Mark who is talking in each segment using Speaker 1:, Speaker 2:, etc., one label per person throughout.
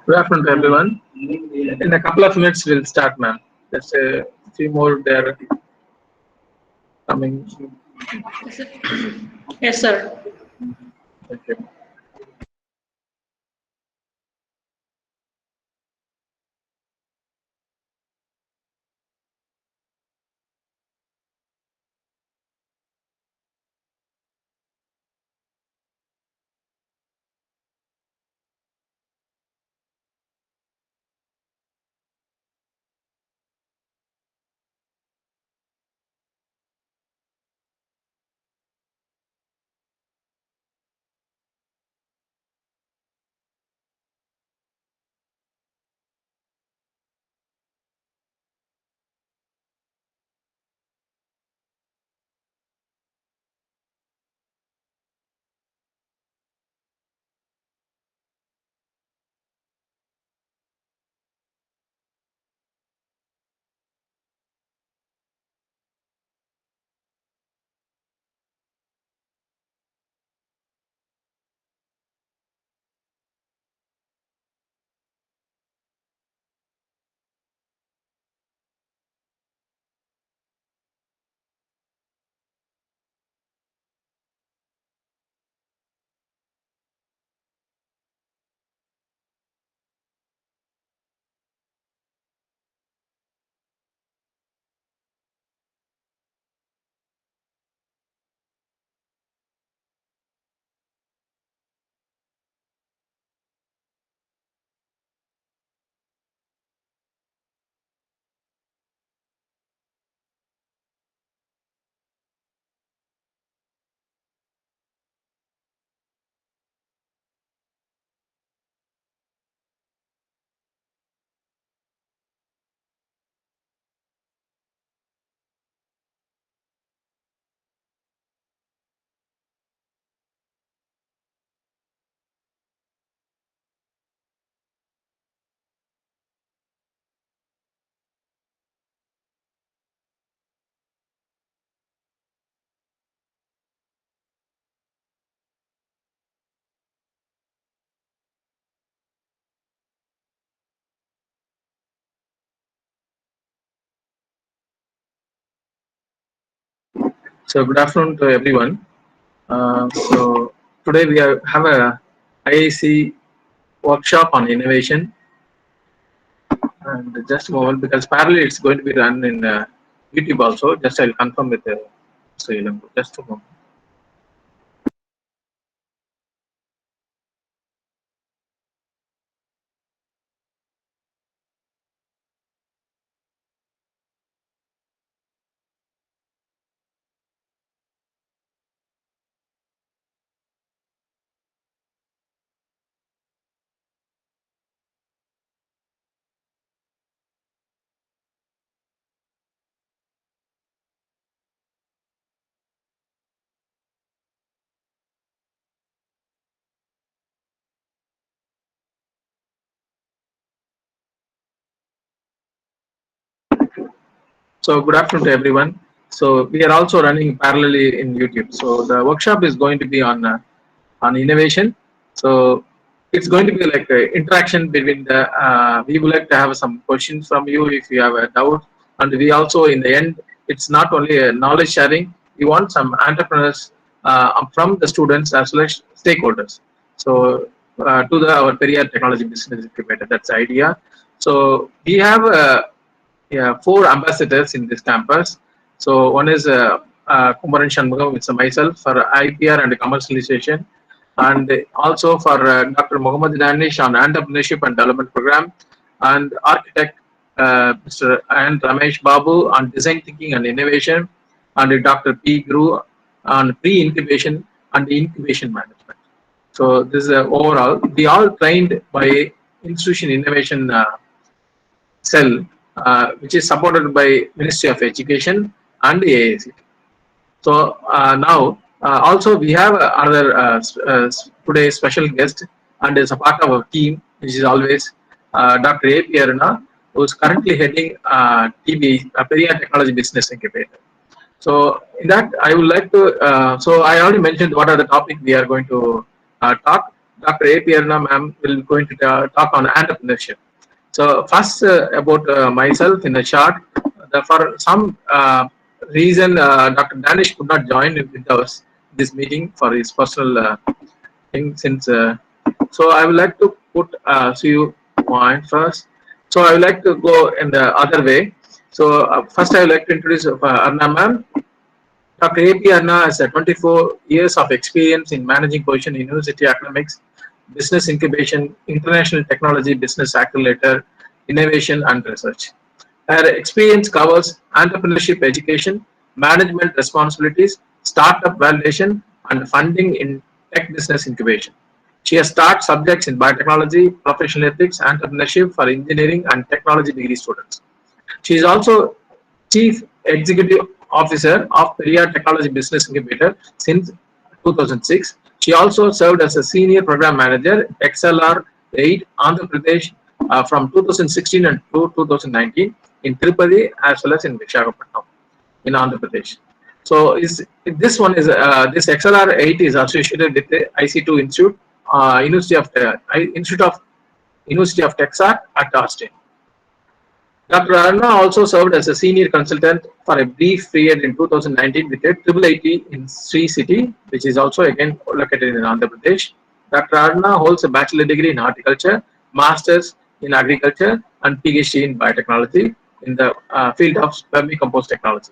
Speaker 1: Good afternoon to everyone. In a couple of minutes, we'll start, ma'am. There's a few more there coming.
Speaker 2: Yes, sir.
Speaker 1: Thank you. So good afternoon to everyone. So today we have a IAC workshop on innovation, and just a moment because parallel it's going to be run in YouTube also. Just I'll confirm with Mr. Ilangu. Just a moment. So good afternoon to everyone. So we are also running parallelly in YouTube. So the workshop is going to be on innovation. So it's going to be like an interaction between the. We would like to have some questions from you if you have a doubt, and we also in the end it's not only a knowledge sharing. We want some entrepreneurs from the students as well as stakeholders. So to our Periyar Technology Business Incubator, that's the idea. So we have yeah, four ambassadors in this campus. So one is Kumaran Shanmugam, it's myself for IPR and commercialization, and also for Dr. Muhammad Danish on entrepreneurship and development program, and architect Mr. and Ramesh Babu on design thinking and innovation, and Dr. P. Guru on pre-incubation and incubation management. So this is overall. We all trained by institution innovation cell, which is supported by Ministry of Education and AIC. So now also we have another today's special guest and is a part of our team, which is always Dr. A. Pierna, who is currently heading TB, Periyar Technology Business Incubator. So in that, I would like to. So I already mentioned what are the topic we are going to talk. Dr. A. Pierna, ma'am, will going to talk on entrepreneurship. So first about myself in a short, for some reason, Dr. Danish could not join with us this meeting for his personal thing. Since so, I would like to put a few points first. So I would like to go in the other way. So first, I would like to introduce Arna ma'am. Dr. A.P. Arna has 24 years of experience in managing position in university academics, business incubation, international technology, business accelerator, innovation, and research. Her experience covers entrepreneurship education, management responsibilities, startup validation, and funding in tech business incubation. She has taught subjects in biotechnology, professional ethics, entrepreneurship for engineering and technology degree students. She is also Chief Executive Officer of Periyar Technology Business Incubator since 2006. She also served as a Senior Program Manager, XLR 8, Andhra Pradesh from 2016 and to 2019 in Tirupati as well as in Visakhapatnam in Andhra Pradesh. So this one is this XLR 8 is associated with the IC2 Institute, Institute of University of Texas at Austin. Dr. Arna also served as a senior consultant for a brief period in 2019 with a triple IT in Sri City, which is also again located in Andhra Pradesh. Dr. Arna holds a bachelor degree in horticulture, master's in agriculture, and PhD in biotechnology in the field of vermicompost technology.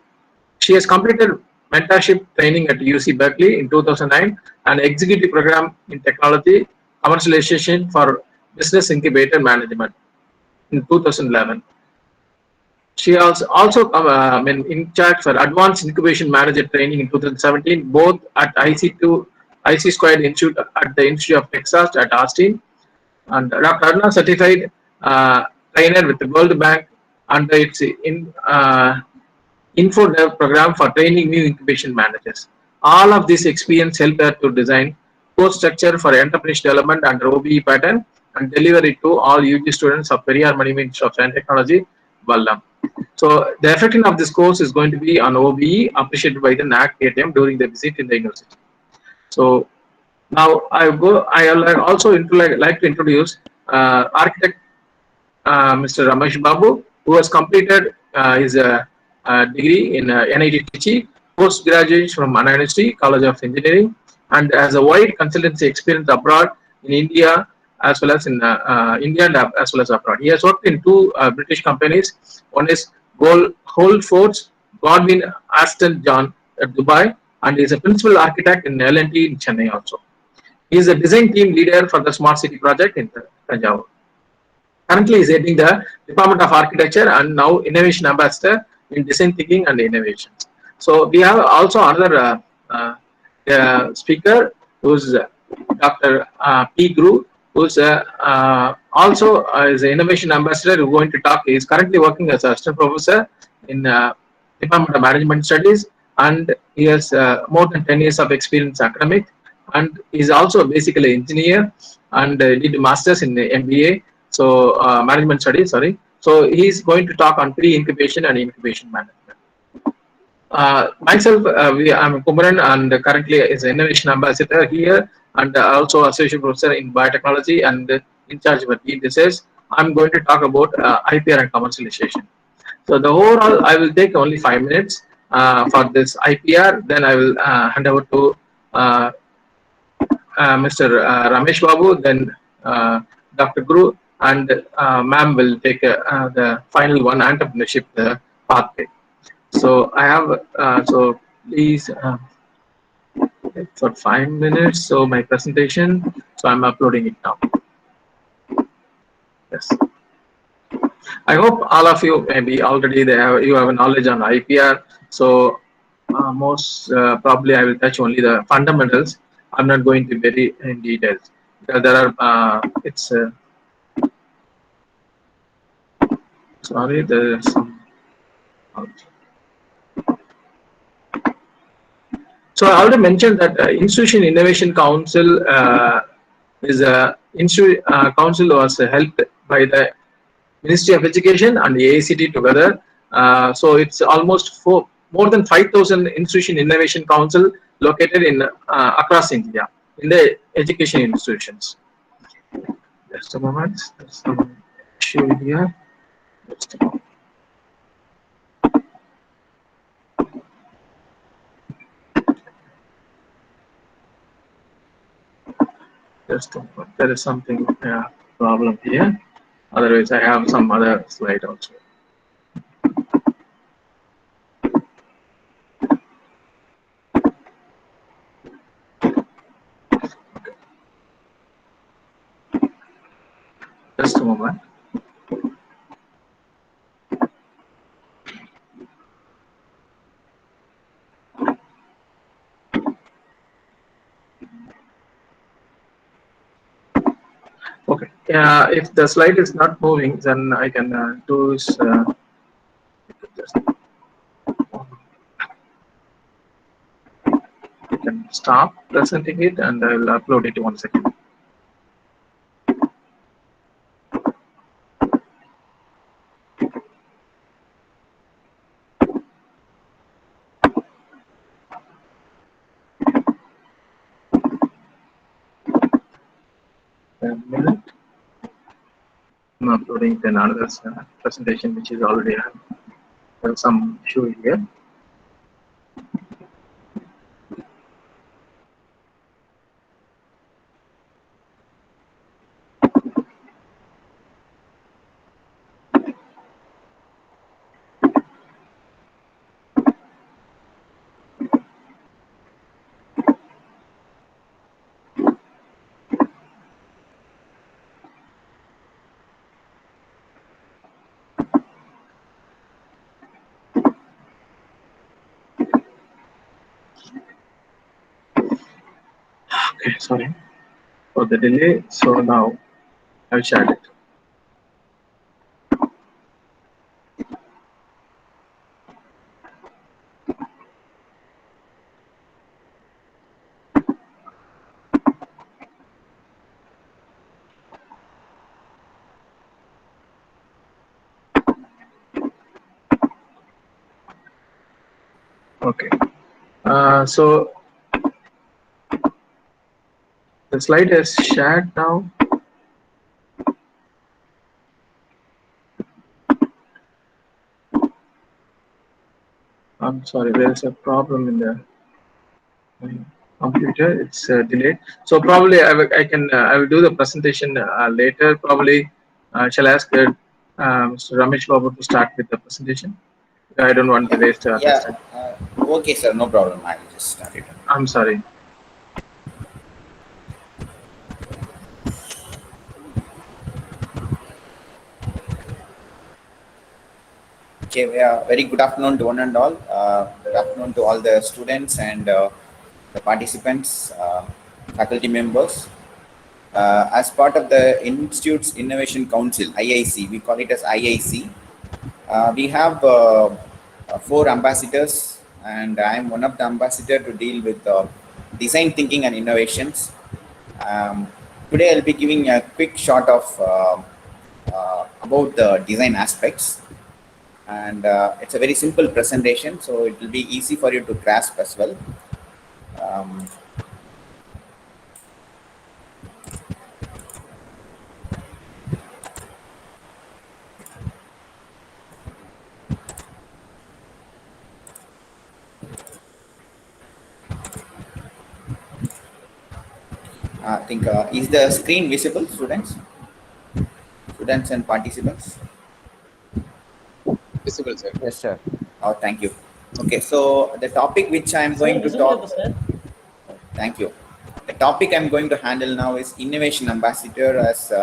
Speaker 1: She has completed mentorship training at UC Berkeley in 2009 and executive program in technology commercialization for business incubator management in 2011. She has also been in charge for advanced incubation manager training in 2017, both at IC Squared Institute at the Institute of Texas at Austin, and Dr. Arna certified trainer with the World Bank under its InfoDev program for training new incubation managers. All of this experience helped her to design course structure for entrepreneurship development under OBE pattern and deliver it to all UG students of Periyar Manivam Institute of Science and Technology, Vallam. So the effectiveness of this course is going to be on OBE appreciated by the NAC ATM during the visit in the university. So now I also like to introduce architect Mr. Ramesh Babu, who has completed his degree in NIT Trichy, post graduate from Anna University College of Engineering, and has a wide consultancy experience abroad in India as well as in India and as well as abroad. He has worked in two British companies. One is Holdfords, Godwin Aston John at Dubai, and is a principal architect in L&T in Chennai also. He is a design team leader for the Smart City project in Tanjavur. Currently, he is heading the Department of Architecture and now Innovation Ambassador in Design Thinking and Innovations. So we have also another speaker who is Dr. P. Guru, who is also is an Innovation Ambassador who is going to talk. He is currently working as an assistant professor in Department of Management Studies, and he has more than 10 years of experience academic, and he is also basically an engineer and did masters in the MBA. So management studies, sorry. So he's going to talk on pre-incubation and incubation management. Myself, I'm Kumaran and currently is an innovation ambassador here and also associate professor in biotechnology and in charge of a team research. I'm going to talk about IPR and commercialization. So the overall, I will take only 5 minutes for this IPR. Then I will hand over to uh, Mr. Ramesh Babu, then Dr. Guru, and ma'am will take the final one, entrepreneurship pathway. So I have, so please, for 5 minutes. So my presentation, so I'm uploading it now. Yes. I hope all of you maybe already you have a knowledge on IPR. So most probably I will touch only the fundamentals. I'm not going to very in details. There are it's sorry, there is some. So I already mentioned that Institution Innovation Council is a council was helped by the Ministry of Education and the AICT together. So it's almost more than 5,000 Institution Innovation Council located in across India in the education institutions. Just a moment. There's some issue here. Just a moment. Just a moment. There is something problem here. Otherwise, I have some other slide also. Just a moment. Okay. If the slide is not moving, then I can do is just you can stop presenting it, and I will upload it 1 second. A minute. I'm uploading then another presentation which is already some issue here. Okay, sorry for the delay. So now I've shared it. Okay. So the slide is shared now. I'm sorry, there is a problem in the computer. It's delayed. So probably I will do the presentation later. Probably shall I ask Mr. Ramesh Babu to start with the presentation? I don't want to waste this
Speaker 2: Yeah.
Speaker 1: time.
Speaker 2: Okay, sir. No problem. I will just start it.
Speaker 1: I'm sorry.
Speaker 2: Okay. Very good afternoon to one and all. Good afternoon to all the students and the participants, faculty members. As part of the Institute's Innovation Council, IIC, we call it as IIC. We have four ambassadors, and I am one of the ambassador to deal with design thinking and innovations. Today, I'll be giving a quick shot of about the design aspects, and it's a very simple presentation, so it will be easy for you to grasp as well. Um, I think is the screen visible, students and participants?
Speaker 3: Visible, sir.
Speaker 4: Yes, sir.
Speaker 2: Oh, thank you. Okay, so the topic which I am going to talk. Thank you. The topic I'm going to handle now is innovation ambassador as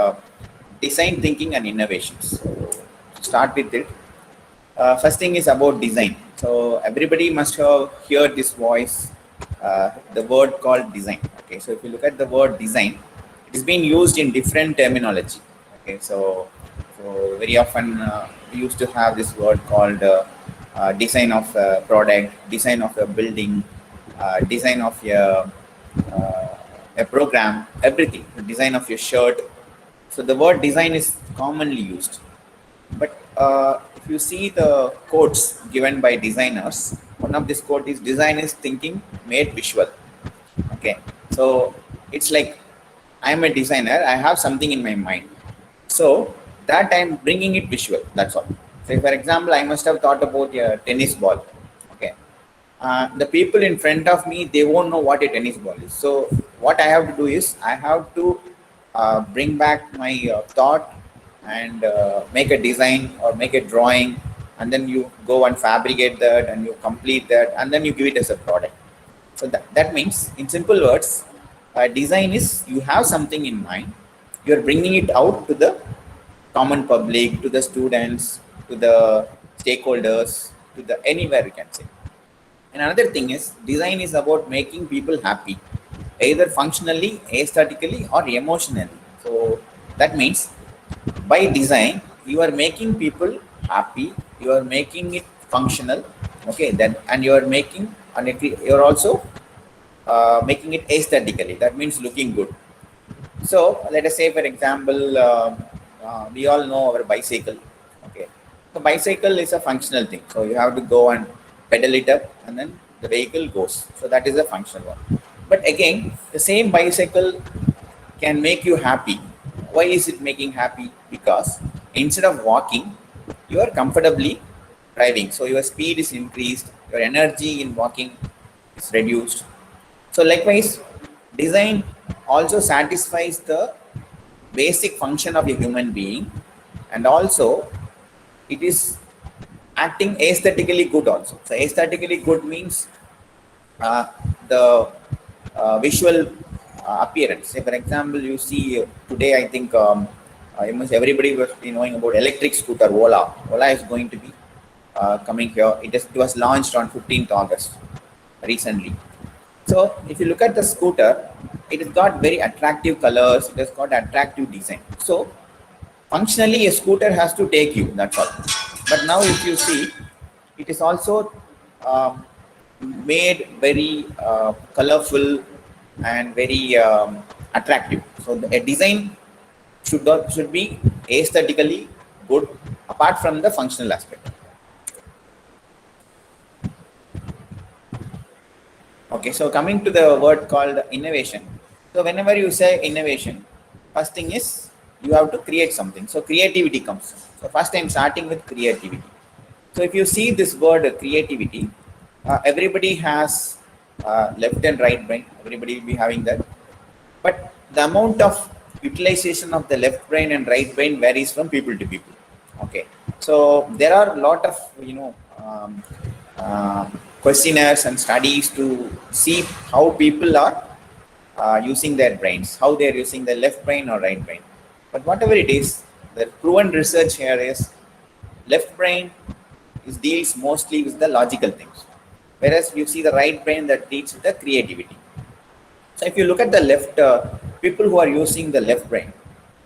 Speaker 2: design thinking and innovations. So, to start with it. First thing is about design. So everybody must have heard this voice, the word called design. Okay, so if you look at the word design, it is being used in different terminology. Okay, so very often we used to have this word called design of a product, design of a building, design of a program, everything, the design of your shirt. So the word design is commonly used. But if you see the quotes given by designers, one of these quote is design is thinking made visual. Okay, so it's like I'm a designer, I have something in my mind. So that I'm bringing it visual, that's all. So for example, I must have thought about a tennis ball. Okay, the people in front of me, they won't know what a tennis ball is. So what I have to do is I have to bring back my thought and make a design or make a drawing, and then you go and fabricate that and you complete that and then you give it as a product. So that means in simple words, design is you have something in mind, you're bringing it out to the common public, to the students, to the stakeholders, to the anywhere you can say. And another thing is design is about making people happy, either functionally, aesthetically, or emotionally. So that means by design, you are making people happy, you are making it functional, okay, then and you are making and you're also making it aesthetically. That means looking good. So let us say, for example, we all know our bicycle. Okay, so bicycle is a functional thing. So you have to go and pedal it up, and then the vehicle goes. So that is a functional one. But again, the same bicycle can make you happy. Why is it making happy? Because instead of walking, you are comfortably driving. So your speed is increased, your energy in walking is reduced. So likewise, design also satisfies the basic function of a human being, and also it is acting aesthetically good also. So aesthetically good means the visual appearance. Say for example, you see today, I think almost everybody was knowing about electric scooter Ola. Ola is going to be coming here. It was launched on 15th August recently. So if you look at the scooter, it has got very attractive colors, it has got attractive design. So functionally a scooter has to take you, that's all. But now if you see, it is also made very colorful and very attractive. So a design should be aesthetically good apart from the functional aspect. Okay, so coming to the word called innovation. So whenever you say innovation, first thing is you have to create something. So creativity comes. So first I'm starting with creativity. So if you see this word creativity, everybody has left and right brain. Everybody will be having that. But the amount of utilization of the left brain and right brain varies from people to people. Okay, so there are a lot of questionnaires and studies to see how people are using their brains, how they are using the left brain or right brain. But whatever it is, the proven research here is left brain deals mostly with the logical things, whereas you see the right brain that deals with the creativity. So if you look at the left, people who are using the left brain,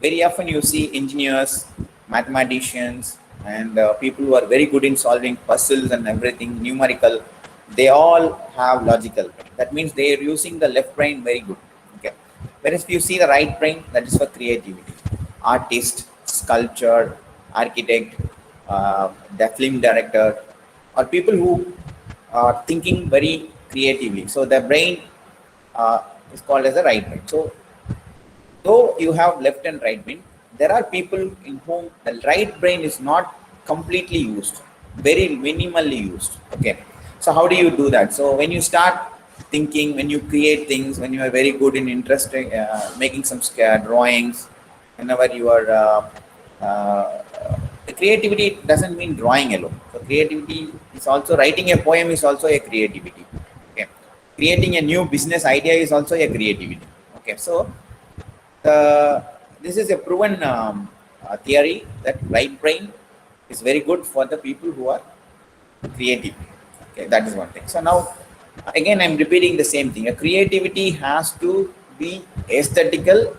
Speaker 2: very often you see engineers, mathematicians, and people who are very good in solving puzzles and everything, numerical. They all have logical brain. That means they are using the left brain very good. Okay. Whereas if you see the right brain, that is for creativity. Artist, sculptor, architect, the film director, or people who are thinking very creatively. So the brain is called as a right brain. So though you have left and right brain, there are people in whom the right brain is not completely used, very minimally used. Okay, so how do you do that? So when you start thinking, when you create things, when you are very good in interesting making some drawings, whenever you are the creativity doesn't mean drawing alone. So creativity is also writing a poem is also a creativity. Okay, creating a new business idea is also a creativity. Okay, so this is a proven theory that right brain is very good for the people who are creative. Okay, that is one thing. So now, again, I'm repeating the same thing. A creativity has to be aesthetical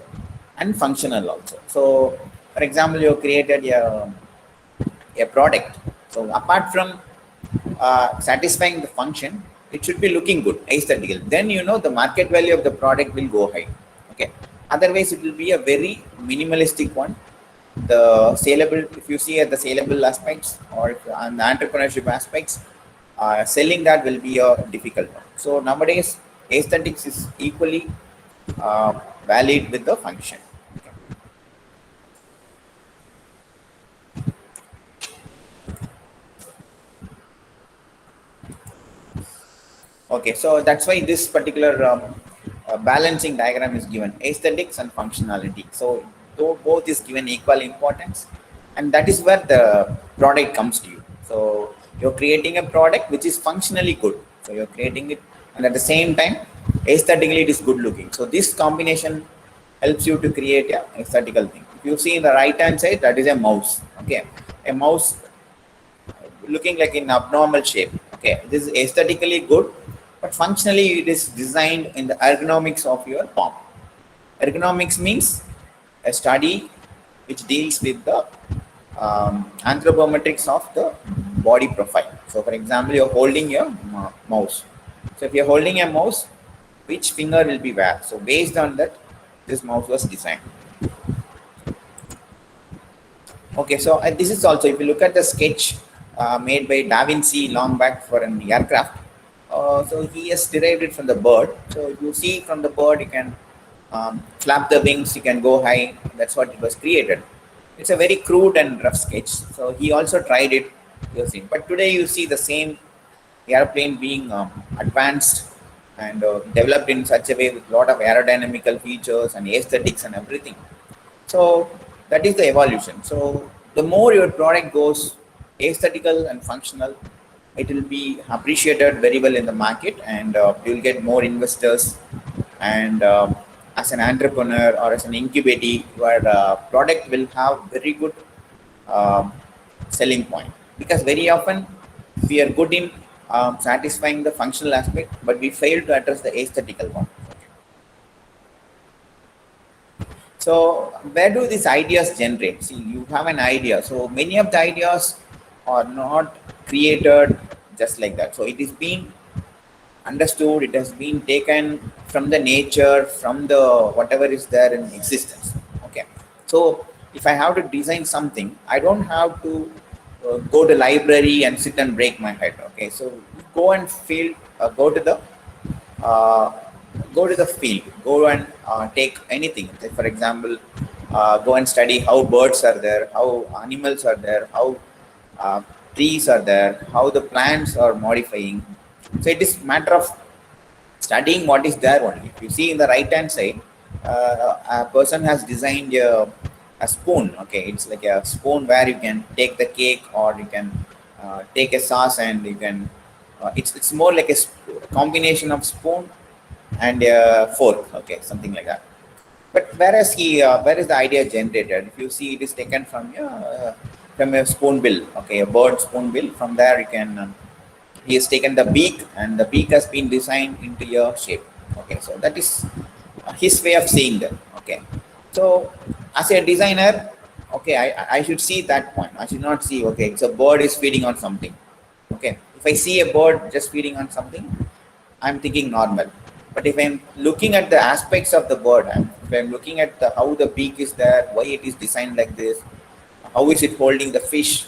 Speaker 2: and functional also. So, for example, you created a product. So, apart from satisfying the function, it should be looking good, aesthetical. Then you know the market value of the product will go high. Okay. Otherwise, it will be a very minimalistic one. The saleable, if you see at the saleable aspects or on the entrepreneurship aspects, selling that will be a difficult one. So nowadays, aesthetics is equally valid with the function. Okay, so that's why this particular balancing diagram is given, aesthetics and functionality. So though both is given equal importance, and that is where the product comes to you. So you're creating a product which is functionally good. So you're creating it, and at the same time, aesthetically it is good looking. So this combination helps you to create a aesthetical thing. If you see in the right hand side, that is a mouse. Okay, a mouse looking like in abnormal shape. Okay, this is aesthetically good, but functionally it is designed in the ergonomics of your palm. Ergonomics means a study which deals with the anthropometrics of the body profile. So, for example, you're holding your mouse. So, if you're holding a mouse, which finger will be where? So, based on that, this mouse was designed. Okay, so this is also, if you look at the sketch made by Da Vinci long back for an aircraft, so he has derived it from the bird. So if you see from the bird, you can flap the wings, you can go high. That's what it was created. It's a very crude and rough sketch. So he also tried it. But today you see the same airplane being advanced and developed in such a way with a lot of aerodynamical features and aesthetics and everything. So that is the evolution. So the more your product goes aesthetical and functional, it will be appreciated very well in the market, and you will get more investors. And as an entrepreneur or as an incubator, your product will have very good um, selling point, because very often we are good in satisfying the functional aspect, but we fail to address the aesthetical one. So where do these ideas generate? See, you have an idea. So many of the ideas are not created just like that. So it is being understood, it has been taken from the nature, from the whatever is there in existence. Okay. So if I have to design something, I don't have to go to library and sit and break my head. Okay. So go and feel, uh, go to the field, go and take anything. Like for example, go and study how birds are there, how animals are there, how uh, trees are there, how the plants are modifying. So it is matter of studying what is there only. If you see in the right hand side, a person has designed a spoon. Okay, it's like a spoon where you can take the cake, or you can take a sauce, and you can. It's more like a combination of spoon and a fork. Okay, something like that. But whereas where is the idea generated? If you see, it is taken from a spoon bill. Okay, a bird spoon bill. From there, you can. He has taken the beak, and the beak has been designed into your shape. Okay, so that is his way of seeing that. Okay, so as a designer, okay, I should see that point. I should not see, okay, it's a bird is feeding on something. Okay, if I see a bird just feeding on something, I'm thinking normal. But if I'm looking at the aspects of the bird, if I'm looking at how the beak is there, why it is designed like this, how is it holding the fish,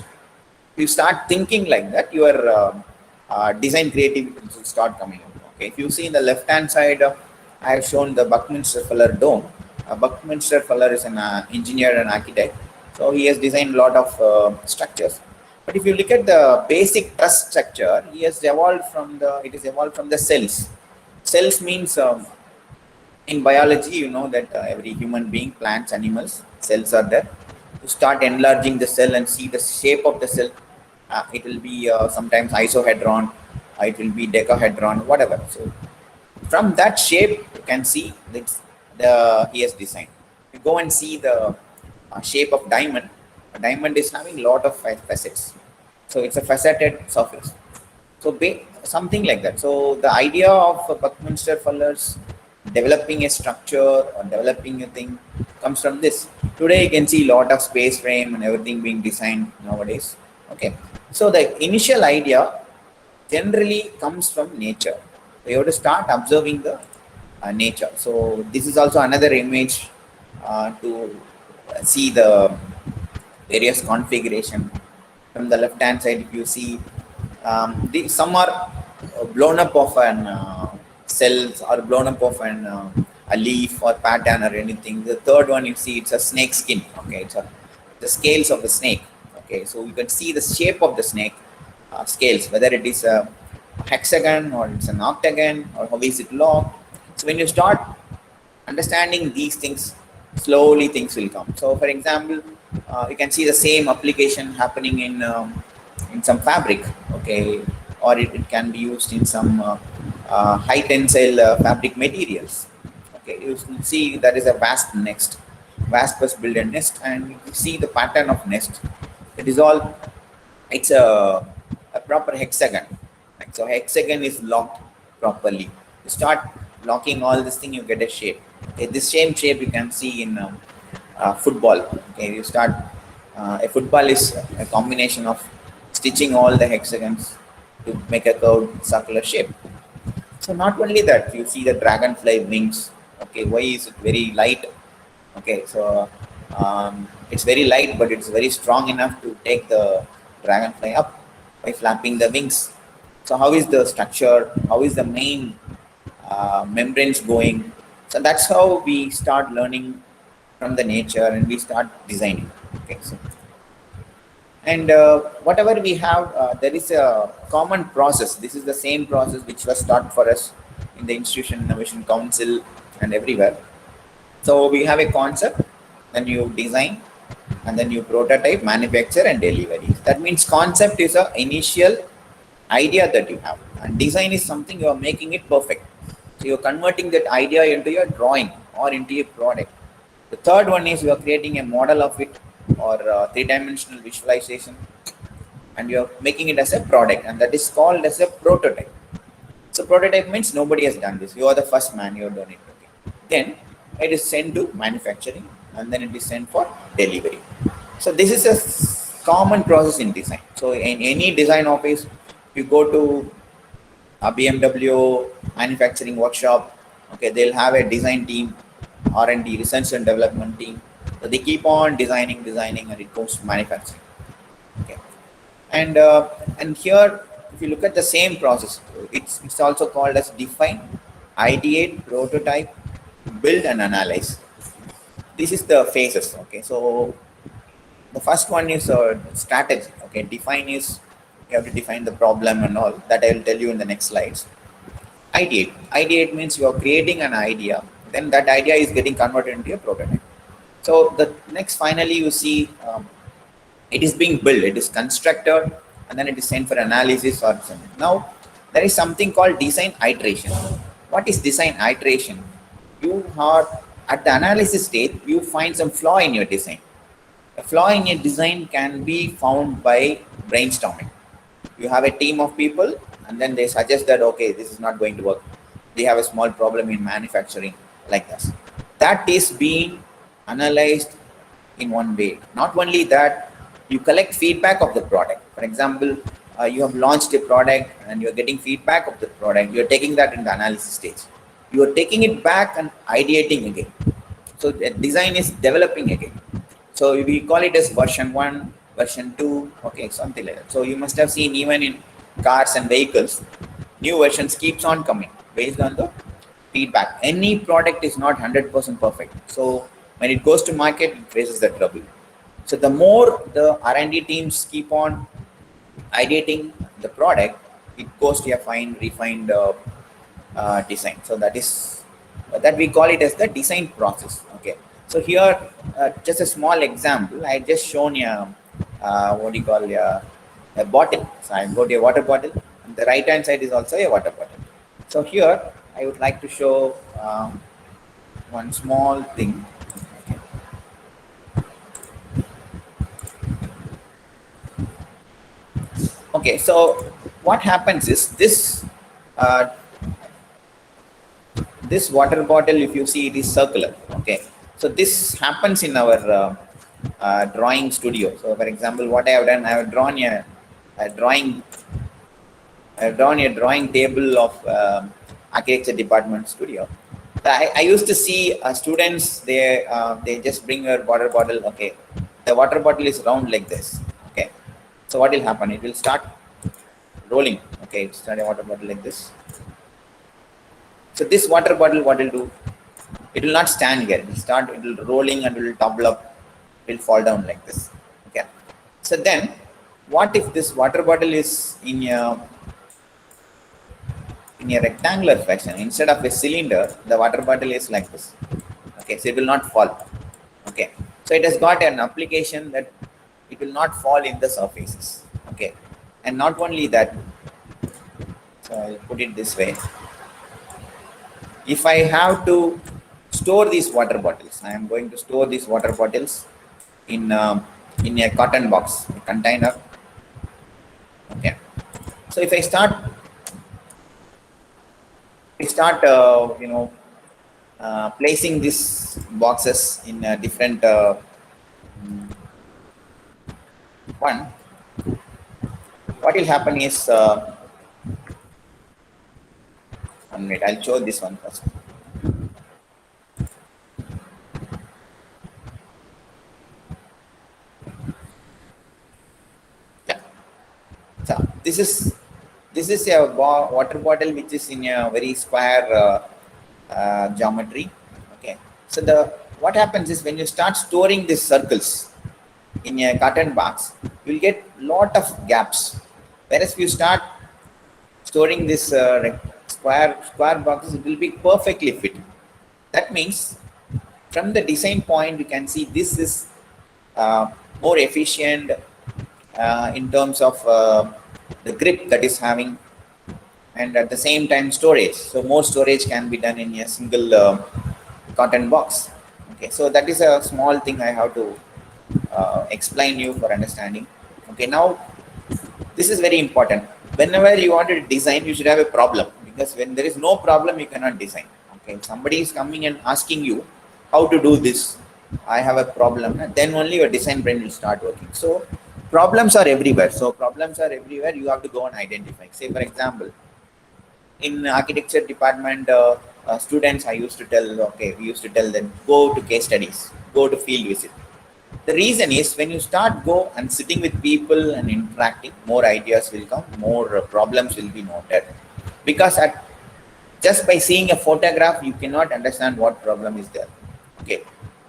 Speaker 2: you start thinking like that, your design creativity will start coming up. Okay, if you see in the left hand side, I have shown the Buckminster Fuller dome. Buckminster Fuller is an engineer and architect, so he has designed a lot of structures. But if you look at the basic truss structure, he has evolved from the it is evolved from the cells. Cells means in biology, you know that every human being, plants, animals, cells are there. You start enlarging the cell and see the shape of the cell. It will be sometimes isohedron, it will be decahedron, whatever. So from that shape, you can see that he has designed. You go and see the shape of diamond. A diamond is having a lot of facets, so it's a faceted surface. So something like that. So the idea of Buckminster Fuller's developing a structure or developing a thing comes from this. Today you can see a lot of space frame and everything being designed nowadays. Okay. So the initial idea generally comes from nature. So you have to start observing the nature. So this is also another image to see the various configuration. From the left hand side, if you see some are blown up of an cells or blown up of an a leaf or pattern or anything. The third one you see, it's a snake skin. Okay, it's the scales of the snake. Okay, so you can see the shape of the snake scales, whether it is a hexagon or it's an octagon or how is it locked. So when you start understanding these things, slowly things will come. So for example, you can see the same application happening in some fabric, okay, or it can be used in some high tensile fabric materials. Okay, you see there is a vast was build a nest, and you see the pattern of nest. It is all, it's a proper hexagon. Like, so hexagon is locked properly. You start locking all this thing, you get a shape. Okay, this same shape you can see in football. Okay, you start a football is a combination of stitching all the hexagons to make a curved circular shape. So not only that, you see the dragonfly wings. Okay, why is it very light? Okay, so it's very light, but it's very strong enough to take the dragonfly up by flapping the wings. So how is the structure? How is the main membranes going? So that's how we start learning from the nature and we start designing. Okay, so and whatever we have, there is a common process. This is the same process which was taught for us in the Institution Innovation Council and everywhere. So we have a concept, then you design, and then you prototype, manufacture, and delivery. That means concept is a initial idea that you have, and design is something you are making it perfect. So you're converting that idea into your drawing or into a product. The third one is you are creating a model of it or three-dimensional visualization, and you're making it as a product, and that is called as a prototype. So prototype means nobody has done this. You are the first man, you have done it. Okay. Then it is sent to manufacturing, and then it is sent for delivery. So this is a common process in design. So in any design office, you go to a BMW manufacturing workshop, okay, they'll have a design team, R&D, research and development team. So they keep on designing, and it goes to manufacturing. Okay, and here, if you look at the same process, it's also called as define, ideate, prototype, build, and analyze. This is the phases. Okay, so the first one is strategy. Okay, define is you have to define the problem and all that. I will tell you in the next slides. Ideate means you are creating an idea, then that idea is getting converted into a prototype. So the next, finally, you see it is being built, it is constructed, and then it is sent for analysis or something. Now there is something called design iteration. What is design iteration? You are at the analysis stage, you find some flaw in your design. A flaw in your design can be found by brainstorming. You have a team of people, and then they suggest that, okay, this is not going to work. They have a small problem in manufacturing, like this. That is being analyzed in one way. Not only that, you collect feedback of the product. For example, you have launched a product and you're getting feedback of the product. You're taking that in the analysis stage. You are taking it back and ideating again. So the design is developing again. So we call it as version 1, version 2, okay, something like that. So you must have seen even in cars and vehicles, new versions keeps on coming based on the feedback. Any product is not 100% perfect. So when it goes to market, it faces the trouble. So the more the R&D teams keep on ideating the product, it goes to a fine, refined design. So that is that we call it as the design process. Okay. So here, just a small example. I just shown you what do you call a bottle. So I got a water bottle. And the right hand side is also a water bottle. So here I would like to show one small thing. Okay, so what happens is uh, this water bottle, if you see, it is circular. Okay, so this happens in our drawing studio. So, for example, what I have done, I have drawn a drawing. I've drawn a drawing table of architecture department studio. I used to see students. They just bring a water bottle. Okay, the water bottle is round like this. Okay, so what will happen? It will start rolling. Okay, it's not a water bottle like this. So this water bottle, what will do? It will not stand here. It will start. It will rolling and it will topple up. It will fall down like this. Okay. So then, what if this water bottle is in a rectangular fashion? Instead of a cylinder, the water bottle is like this. Okay, so it will not fall. Okay, so it has got an application that it will not fall in the surfaces. Okay, and not only that, so I'll put it this way. If I have to store these water bottles, I am going to store these water bottles in a cotton box, a container. Okay, so if I start placing these boxes in a different one, what will happen is 1 minute. I'll show this one first. Yeah. So this is a water bottle which is in a very square geometry. Okay. So what happens is when you start storing these circles in a cotton box, you will get lot of gaps. Whereas if you start storing this square boxes, it will be perfectly fit. That means from the design point, you can see this is more efficient in terms of the grip that is having, and at the same time storage. So more storage can be done in a single cotton box. Okay, so that is a small thing I have to explain you for understanding. Okay, now this is very important. Whenever you want to design, you should have a problem, because when there is no problem, you cannot design. Okay, if somebody is coming and asking you how to do this, I have a problem, then only your design brain will start working. So problems are everywhere. So problems are everywhere. You have to go and identify. Say, for example, in architecture department, students, I used to tell, okay, we used to tell them, go to case studies, go to field visit. The reason is when you start go and sitting with people and interacting, more ideas will come, more problems will be noted. Because just by seeing a photograph, you cannot understand what problem is there. Okay.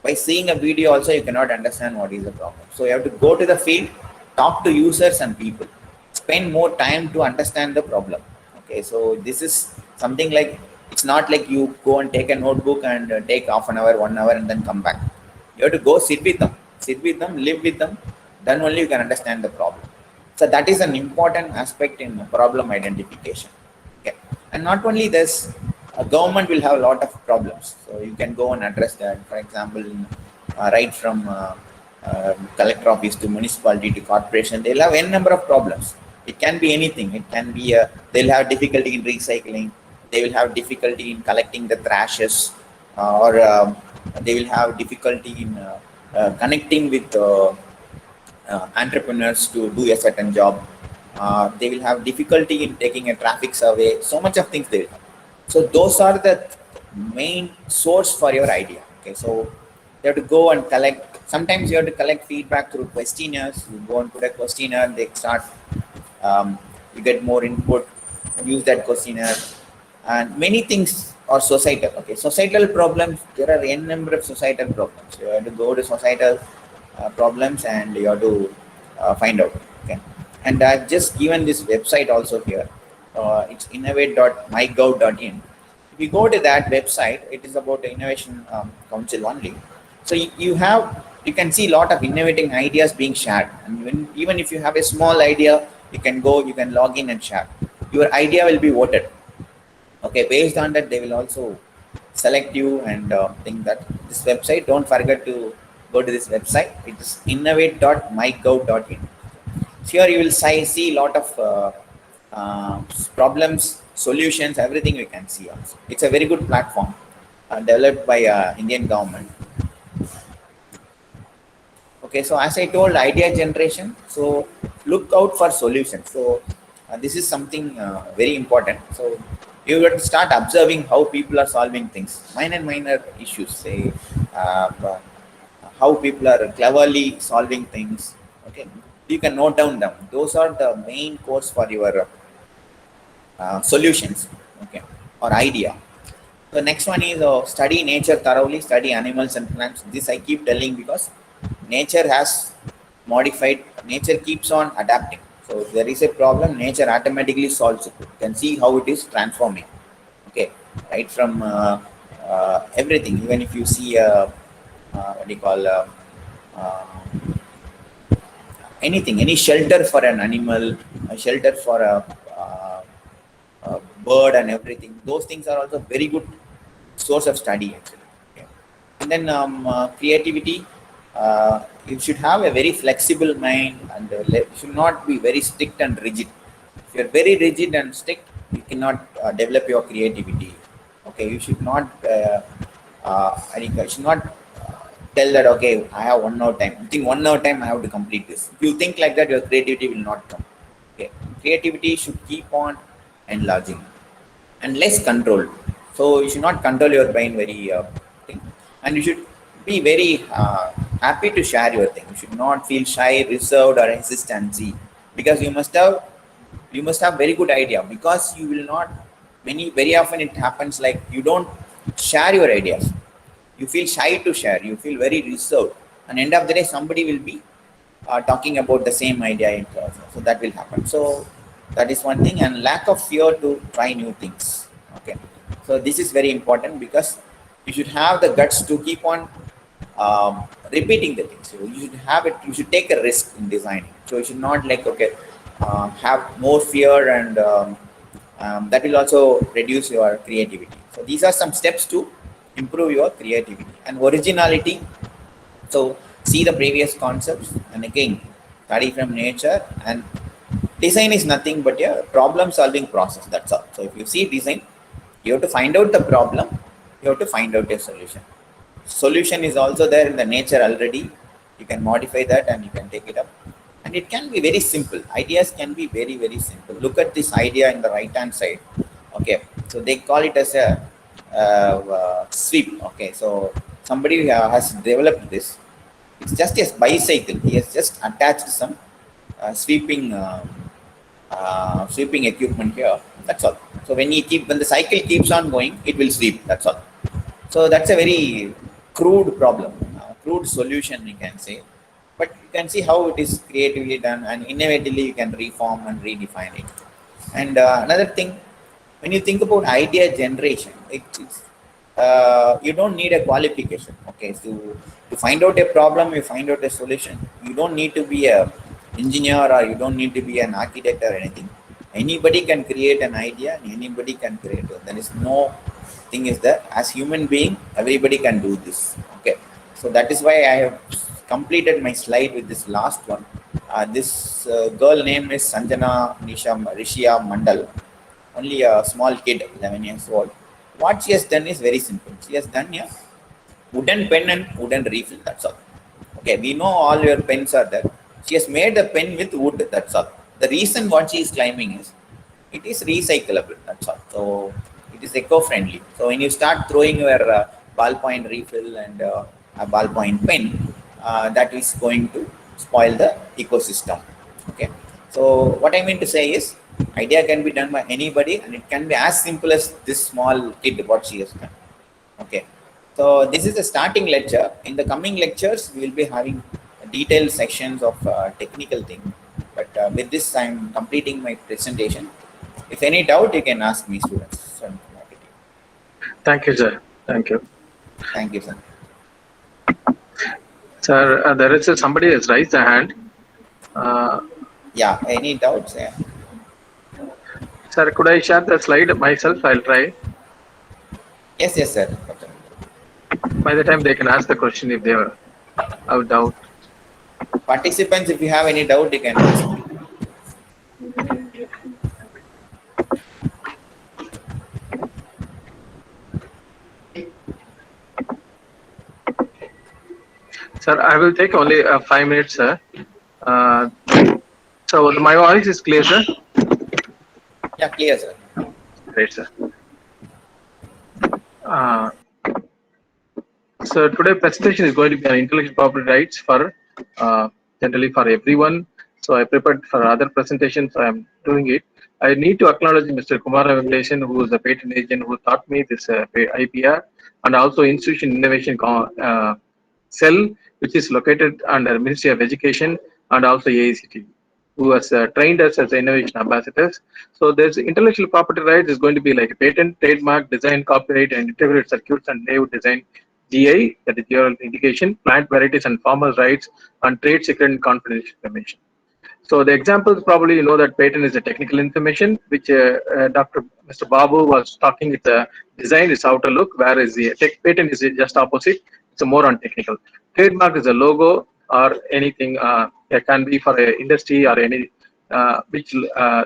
Speaker 2: By seeing a video also, you cannot understand what is the problem. So you have to go to the field, talk to users and people, spend more time to understand the problem. Okay. So this is something like, it's not like you go and take a notebook and take half an hour, 1 hour and then come back. You have to go sit with them, live with them, then only you can understand the problem. So that is an important aspect in problem identification. Okay. And not only this, a government will have a lot of problems. So you can go and address that. For example, right from collector office to municipality to corporation, they'll have n number of problems. It can be anything. It can be they'll have difficulty in recycling. They will have difficulty in collecting the trashes, or they will have difficulty in connecting with entrepreneurs to do a certain job. They will have difficulty in taking a traffic survey. So much of things they will have. So those are the main source for your idea. Okay, so you have to go and collect. Sometimes you have to collect feedback through questionnaires. You go and put a questionnaire. They start. You get more input. Use that questionnaire, and many things are societal. Okay, societal problems. There are n number of societal problems. You have to go to societal problems and you have to find out. Okay, and I've just given this website also here. It's innovate.mygov.in. you go to that website, it is about the Innovation Council only. So you can see a lot of innovating ideas being shared. And even if you have a small idea, you can go, you can log in and share. Your idea will be voted. Okay, based on that, they will also select you and think that this website, don't forget to go to this website. It is innovate.mygov.in. Here you will see a lot of problems, solutions, everything we can see also. It's a very good platform developed by Indian government. Okay, so as I told, idea generation. So look out for solutions. So this is something very important. So you have to start observing how people are solving things, minor issues. Say how people are cleverly solving things. Okay, you can note down them. Those are the main course for your solutions. Okay, or idea. The next one is study nature thoroughly, study animals and plants. This I keep telling because nature has modified, nature keeps on adapting. So if there is a problem, nature automatically solves it. You can see how it is transforming. Okay, right from everything. Even if you see what do you call uh, anything, any shelter for an animal, a shelter for a bird and everything, those things are also very good source of study actually. Okay. And then creativity, you should have a very flexible mind and should not be very strict and rigid. If you're very rigid and strict, you cannot develop your creativity. Okay, you should not I think I should not tell that, okay, I have 1 hour time. I think 1 hour time I have to complete this. If you think like that, your creativity will not come. Okay, creativity should keep on enlarging and less controlled. So you should not control your brain very thing, and you should be very happy to share your thing. You should not feel shy, reserved, or hesitancy, because you must have very good idea, because you will not very often it happens like you don't share your ideas. You feel shy to share. You feel very reserved, and end of the day somebody will be talking about the same idea, so that will happen. So that is one thing, and lack of fear to try new things. Okay, so this is very important, because you should have the guts to keep on repeating the things. So you should have it, you should take a risk in designing. So you should not like, okay, have more fear, and that will also reduce your creativity. So these are some steps to improve your creativity. And originality, so see the previous concepts, and again study from nature. And design is nothing but a problem solving process, that's all. So if you see design, you have to find out the problem, you have to find out a solution is also there in the nature already. You can modify that and you can take it up, and it can be very simple. Ideas can be very simple. Look at this idea in the right hand side. Okay, so they call it as a sweep. Okay, so somebody has developed this. It's just a bicycle. He has just attached some sweeping equipment here. That's all. So when the cycle keeps on going, it will sweep. That's all. So that's a very crude problem, crude solution, we can say. But you can see how it is creatively done, and innovatively you can reform and redefine it. And another thing, when you think about idea generation, you don't need a qualification. Okay, so to find out a problem, you find out a solution. You don't need to be a engineer, or you don't need to be an architect or anything. Anybody can create an idea, and anybody can create it. There is no thing is that as human being, everybody can do this. Okay, so that is why I have completed my slide with this last one. This girl name is Sanjana Rishia Mandal, only a small kid, 11 years old. What she has done is very simple. She has done a wooden pen and wooden refill, that's all. Okay, we know all your pens are there. She has made the pen with wood, that's all. The reason what she is claiming is it is recyclable, that's all. So it is eco-friendly. So when you start throwing your ballpoint refill and a ballpoint pen, that is going to spoil the ecosystem. Okay, so what I mean to say is idea can be done by anybody, and it can be as simple as this small kid what she has done. Okay, so this is the starting lecture. In the coming lectures, we will be having detailed sections of technical thing. But with this, I'm completing my presentation. If any doubt, you can ask me, students. So,
Speaker 1: Thank you, sir. Thank you.
Speaker 2: Thank you, sir.
Speaker 1: Sir, there is somebody has raised a hand. Uh,
Speaker 2: Yeah, any doubts? Yeah.
Speaker 1: Sir, could I share the slide myself? I'll try.
Speaker 2: Yes, yes, sir. Okay.
Speaker 1: By the time they can ask the question if they have doubt.
Speaker 2: Participants, if you have any doubt, you can ask.
Speaker 1: Sir, I will take only 5 minutes, sir. Uh, so my voice is clear, sir.
Speaker 2: Yeah, clear, sir.
Speaker 1: Great, sir. Uh, So today presentation is going to be on intellectual property rights for generally for everyone. So I prepared for other presentations. I am doing it. I need to acknowledge Mr. Kumar Venkateshan, who is a patent agent who taught me this IPR, and also Institution Innovation Cell, which is located under Ministry of Education, and also AICT, who has trained us as innovation ambassadors. So there's intellectual property rights is going to be like patent, trademark, design, copyright, and integrated circuits and layout design, GI, that is general indication, plant varieties and farmers' rights, and trade secret and confidential information. So the examples probably you know that patent is a technical information, which Dr. Mr. Babu was talking. It's a design, it's outer look, whereas the patent is just opposite. It's a more on technical. Trademark is a logo or anything. It can be for a industry or any which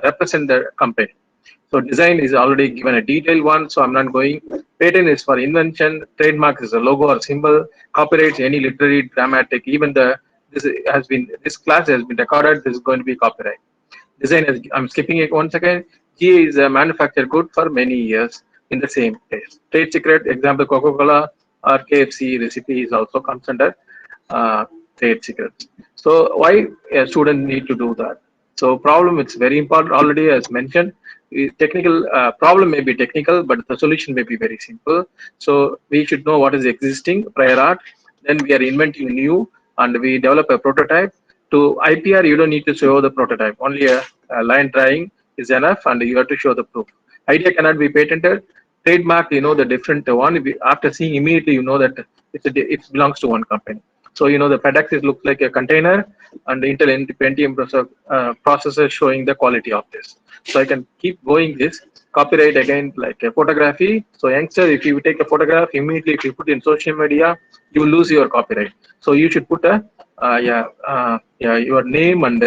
Speaker 1: represent the company. So design is already given a detailed one, so I'm not going. Patent is for invention. Trademark is a logo or symbol. Copyright any literary, dramatic, even the this class has been recorded. This is going to be copyright. Design is I'm skipping it one second. GA is a manufactured good for many years in the same place. Trade secret example Coca-Cola or KFC recipe is also comes under trade secrets. So why a student need to do that? So problem it's very important already as mentioned. Technical problem may be technical, but the solution may be very simple. So we should know what is existing prior art. Then we are inventing new, and we develop a prototype. To IPR, you don't need to show the prototype. Only a line drawing is enough, and you have to show the proof. Idea cannot be patented. Trademark, you know the different one. After seeing immediately, you know that it belongs to one company. So you know the FedEx is looks like a container, and the Intel Pentium processor showing the quality of this. So I can keep going this. Copyright again like a photography. So youngster, if you take a photograph immediately, if you put in social media, you will lose your copyright. So you should put a your name and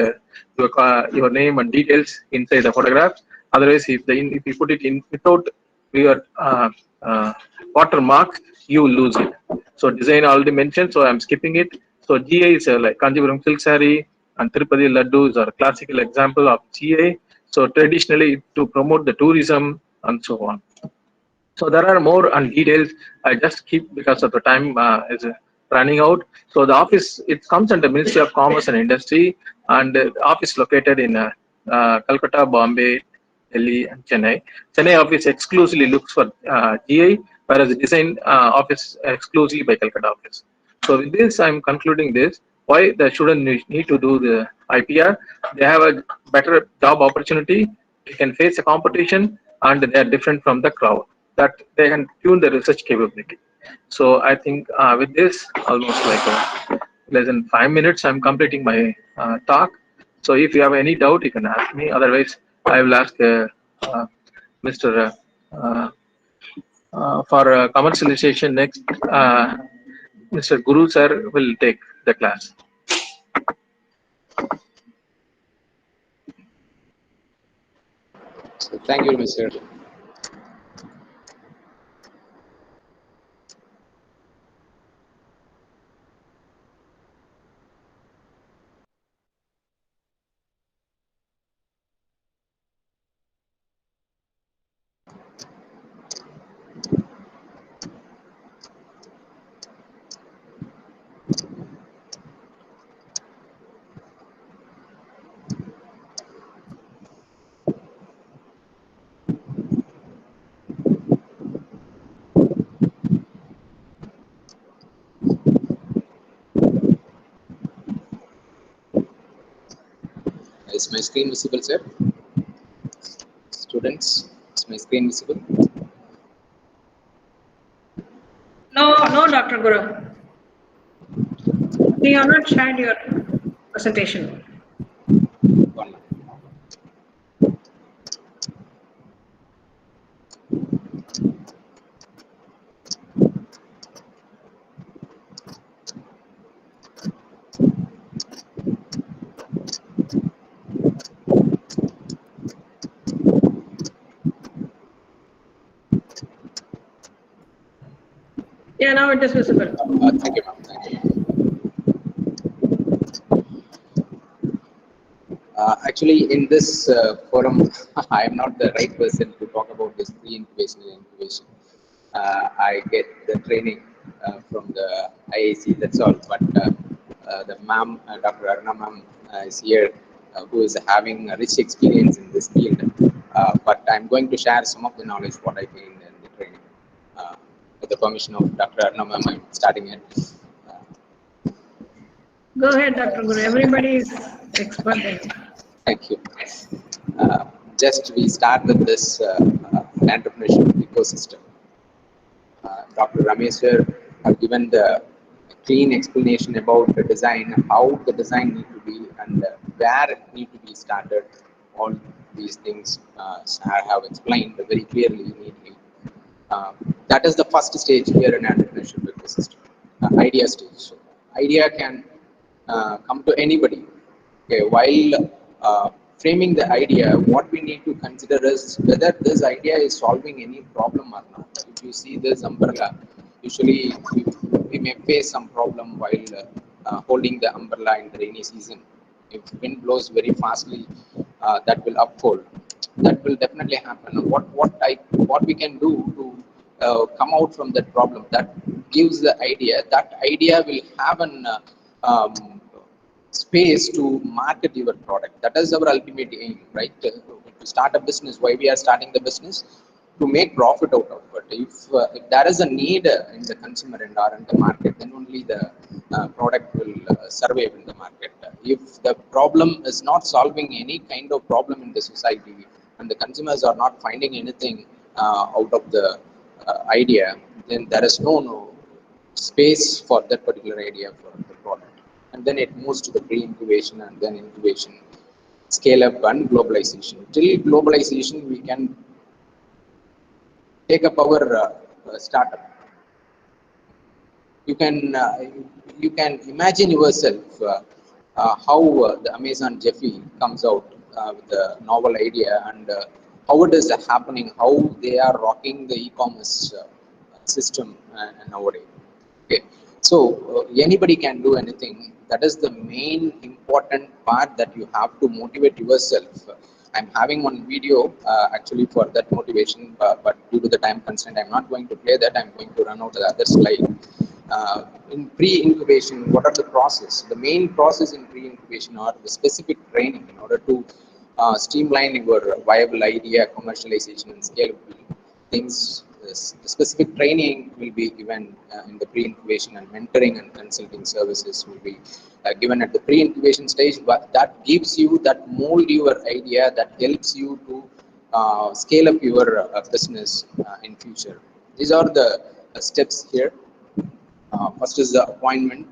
Speaker 1: your name and details inside the photograph. Otherwise, if you put it in without your watermark, you will lose it. So design already mentioned, so I'm skipping it. So GA is like Kanjipuram silk saree and Tirupati laddus are classical example of GA. So traditionally to promote the tourism and so on. So there are more and details. I just keep because of the time is running out. So the office it comes under Ministry of Commerce and Industry, and the office located in Calcutta, Bombay, Delhi, and Chennai. Chennai office exclusively looks for GI, whereas the design office exclusively by Calcutta office. So with this, I'm concluding this. Why the student need to do the IPR? They have a better job opportunity. They can face a competition, and they are different from the crowd. That they can tune the research capability. So I think with this, almost like less than 5 minutes, I'm completing my talk. So if you have any doubt, you can ask me. Otherwise, I will ask Mr. For commercialization next. Mr. Guru sir will take the class.
Speaker 3: So thank you, Mr. Is my screen visible, sir? Students, is my screen visible?
Speaker 4: Dr. Guru. You have not shared your presentation.
Speaker 3: One.
Speaker 4: Yeah, now it is visible.
Speaker 3: Thank you, ma'am. Thank you. Actually, in this forum, I am not the right person to talk about this pre-incubation and incubation. I get the training from the IAC, that's all. But the ma'am, Dr. Aruna ma'am, is here, who is having a rich experience in this field. But I'm going to share some of the knowledge what I gained in the training. With the permission of Dr. Aruna ma'am, I'm starting it.
Speaker 4: Go ahead, Dr. Guru. Everybody is expert there.
Speaker 3: Thank you. Uh, just we start with this entrepreneurship ecosystem. Dr. Ramesh sir have given the clean explanation about the design, how the design need to be, and where it need to be started. All these things I have explained very clearly, neatly. That is the first stage here in entrepreneurship ecosystem, idea stage. Idea can come to anybody. Okay, while framing the idea, what we need to consider is whether this idea is solving any problem or not. If you see this umbrella, usually we may face some problem while holding the umbrella in the rainy season. If wind blows very fastly, that will upfold. That will definitely happen. What we can do to come out from that problem? That gives the idea. That idea will have an space to market your product. That is our ultimate aim, right? To start a business, why we are starting the business? To make profit out of it. If there is a need in the consumer end or in the market, then only the product will survive in the market. If the problem is not solving any kind of problem in the society and the consumers are not finding anything out of the idea, then there is no space for that particular idea for the product. And then it moves to the pre-incubation and then incubation, scale up and globalization. Till globalization, we can take up our startup. You can imagine yourself how the Amazon Jeffy comes out with a novel idea and how it is happening, how they are rocking the e-commerce system nowadays. Okay, so anybody can do anything. That is the main important part that you have to motivate yourself. I'm having one video actually for that motivation, but due to the time constraint, I'm not going to play that. I'm going to run out the other slide. In pre-incubation, what are the process? The main process in pre-incubation are the specific training in order to streamline your viable idea, commercialization, and scalability. Things, the specific training will be given in the pre-incubation, and mentoring and consulting services will be given at the pre-incubation stage. But that gives you, that mold your idea, that helps you to scale up your business in future. These are the steps here. First is the appointment.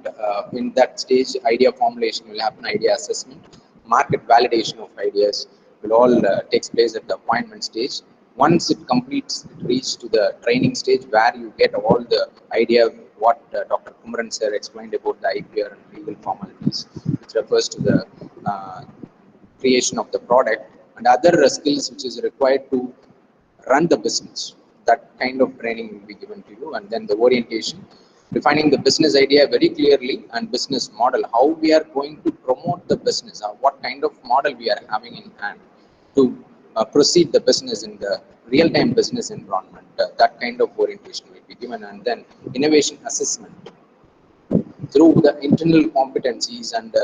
Speaker 3: In that stage, idea formulation will happen, idea assessment, market validation of ideas will all takes place at the appointment stage. Once it completes, it reaches to the training stage where you get all the idea what Dr. Kumaran sir explained about the IPR and legal formalities, which refers to the creation of the product and other skills which is required to run the business. That kind of training will be given to you, and then the orientation, defining the business idea very clearly and business model, how we are going to promote the business, what kind of model we are having in hand to proceed the business in the real-time business environment. That kind of orientation will be given, and then innovation assessment through the internal competencies and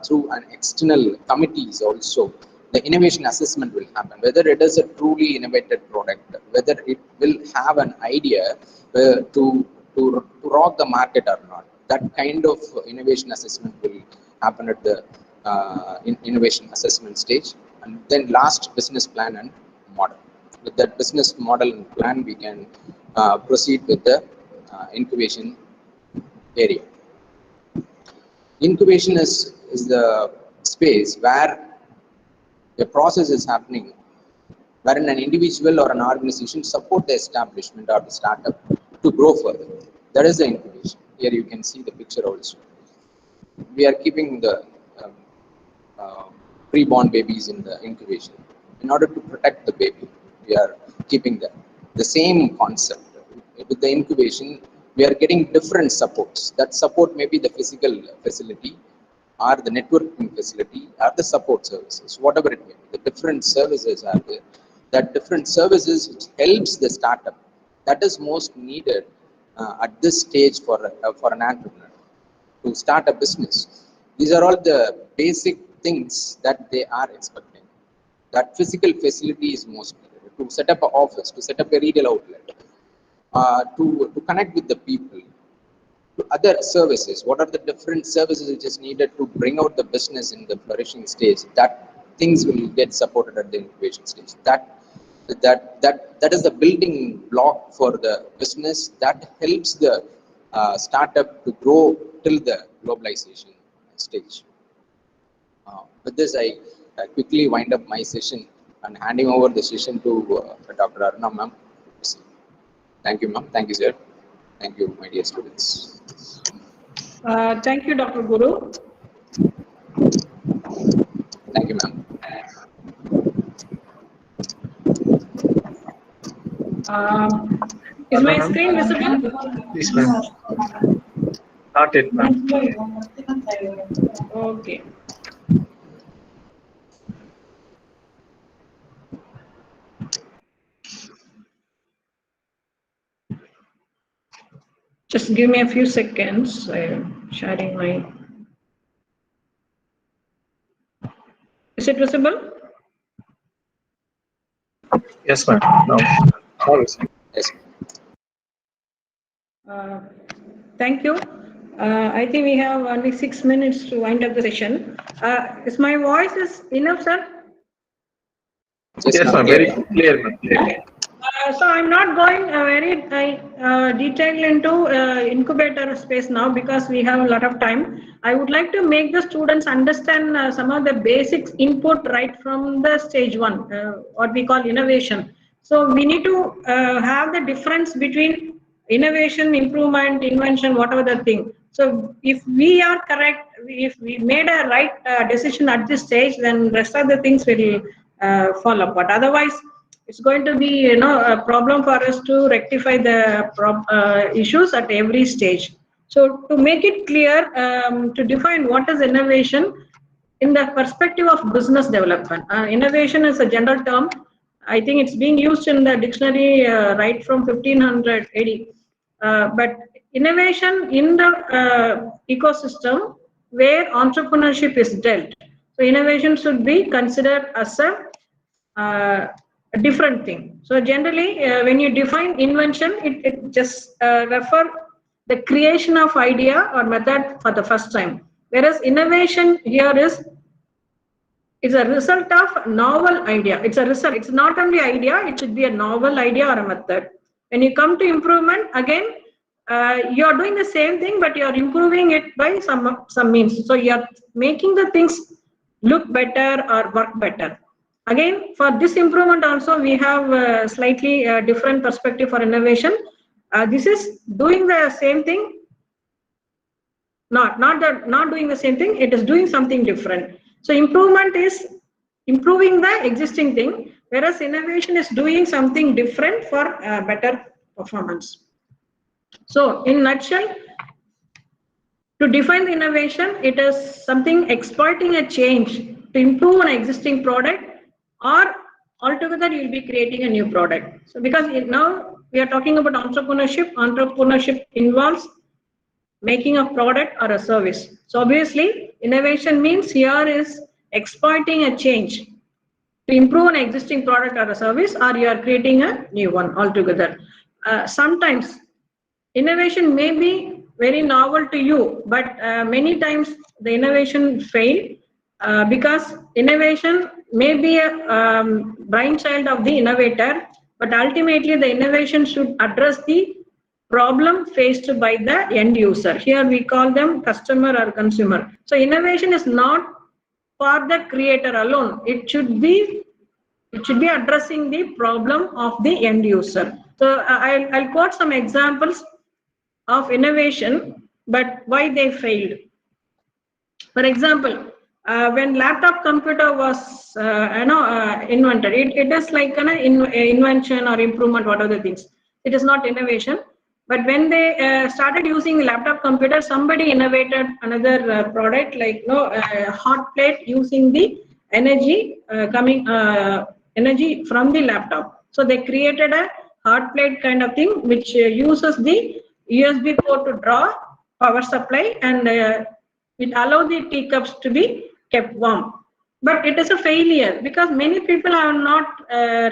Speaker 3: through an external committees also. The innovation assessment will happen, whether it is a truly innovative product, whether it will have an idea to rock the market or not. That kind of innovation assessment will happen at the innovation assessment stage. And then last, business plan and model. With that business model and plan, we can proceed with the incubation area. Incubation is the space where a process is happening, wherein an individual or an organization support the establishment or the startup to grow further. That is the incubation. Here you can see the picture also. We are keeping the preborn babies in the incubation in order to protect the baby. We are keeping the same concept. With the incubation, we are getting different supports. That support may be the physical facility or the networking facility or the support services, whatever it may be. The different services are there. That different services which helps the startup. That is most needed at this stage for an entrepreneur to start a business. These are all the basic things that they are expecting. That physical facility is most needed. To set up an office, to set up a retail outlet, to connect with the people, to other services. What are the different services which is needed to bring out the business in the flourishing stage? That things will get supported at the incubation stage. That is the building block for the business that helps the startup to grow till the globalization stage. With this, I quickly wind up my session and handing over the session to Dr. Aruna ma'am. Thank you, ma'am. Thank you, sir. Thank you, my dear students.
Speaker 4: Thank you, Dr. Guru.
Speaker 3: Thank you, ma'am.
Speaker 4: Is my screen visible?
Speaker 1: Please, ma'am. Not it, ma'am.
Speaker 4: Okay. Just give me a few seconds. I'm sharing my. Is it visible?
Speaker 1: Yes, ma'am. No.
Speaker 3: Yes.
Speaker 4: Thank you. I think we have only 6 minutes to wind up the session. Is my voice enough, sir?
Speaker 1: Yes, ma'am. Very clear, ma'am. Clear.
Speaker 4: So I'm not going very detailed into incubator space now because we have a lot of time. I would like to make the students understand some of the basics input right from the stage one, what we call innovation. So we need to have the difference between innovation, improvement, invention, whatever the thing. So if we are correct, if we made a right decision at this stage, then rest of the things will fall apart. Otherwise, it's going to be a problem for us to rectify the issues at every stage. So to make it clear, to define what is innovation in the perspective of business development. Innovation is a general term. I think it's being used in the dictionary right from 1500 AD. But innovation in the ecosystem where entrepreneurship is dealt. So innovation should be considered as a different thing. So generally, when you define invention, it just refer the creation of idea or method for the first time. Whereas innovation here is a result of novel idea. It's a result. It's not only idea. It should be a novel idea or a method. When you come to improvement, again, you are doing the same thing, but you are improving it by some means. So you are making the things look better or work better. Again, for this improvement also, we have a slightly different perspective for innovation. This is doing the same thing, not doing the same thing. It is doing something different. So improvement is improving the existing thing, whereas innovation is doing something different for better performance. So in nutshell, to define the innovation, it is something exploiting a change to improve an existing product, or altogether you'll be creating a new product. So because now we are talking about entrepreneurship involves making a product or a service. So obviously innovation means here is exploiting a change to improve an existing product or a service, or you are creating a new one altogether. Sometimes innovation may be very novel to you, but many times the innovation fail because innovation may be a brainchild of the innovator, but ultimately the innovation should address the problem faced by the end user. Here we call them customer or consumer. So innovation is not for the creator alone. It should be addressing the problem of the end user. So I'll quote some examples of innovation, but why they failed. For example, when laptop computer was invented, it is like an invention or improvement, whatever the things. It is not innovation. But when they started using laptop computer, somebody innovated another product like hot plate using the energy energy from the laptop. So they created a hot plate kind of thing which uses the USB port to draw power supply, and it allows the teacups to be kept warm. But it is a failure because many people have not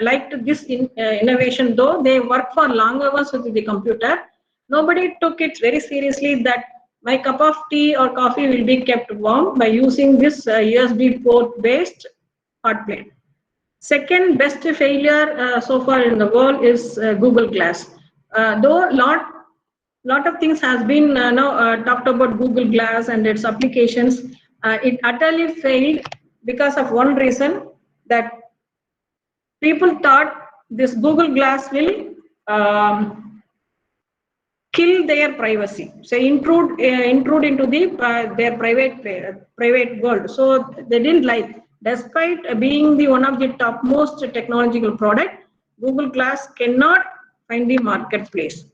Speaker 4: liked this innovation, though they work for long hours with the computer. Nobody took it very seriously that my cup of tea or coffee will be kept warm by using this USB port based hot plate. Second best failure so far in the world is Google Glass. Though lot of things has been talked about Google Glass and its applications, it utterly failed because of one reason, that people thought this Google Glass will kill their privacy, so intrude into the their private world. So they didn't like. Despite being the one of the topmost technological product, Google Glass cannot find the marketplace.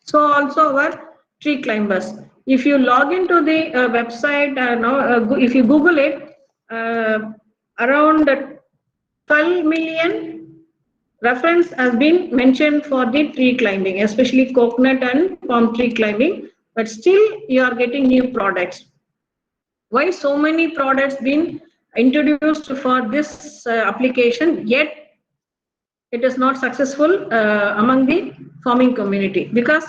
Speaker 4: So also our tree climbers. If you log into the website, if you Google it, around 12 million reference has been mentioned for the tree climbing, especially coconut and palm tree climbing, but still you are getting new products. Why so many products been introduced for this application, yet it is not successful among the farming community? Because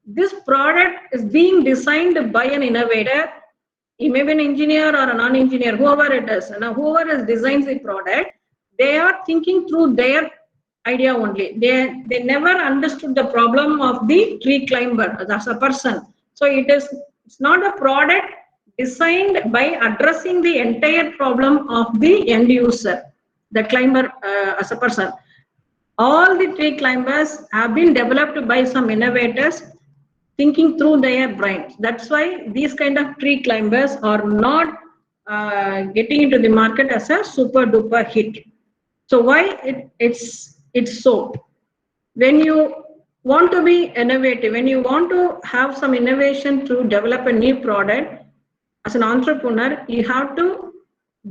Speaker 4: this product is being designed by an innovator. He may be an engineer or a non-engineer, whoever it is, and whoever has designed the product, they are thinking through their idea only. They never understood the problem of the tree climber as a person. So it's not a product designed by addressing the entire problem of the end user, the climber as a person. All the tree climbers have been developed by some innovators thinking through their brains. That's why these kind of tree climbers are not getting into the market as a super duper hit. So why it's so? When you want to be innovative, when you want to have some innovation to develop a new product, as an entrepreneur, you have to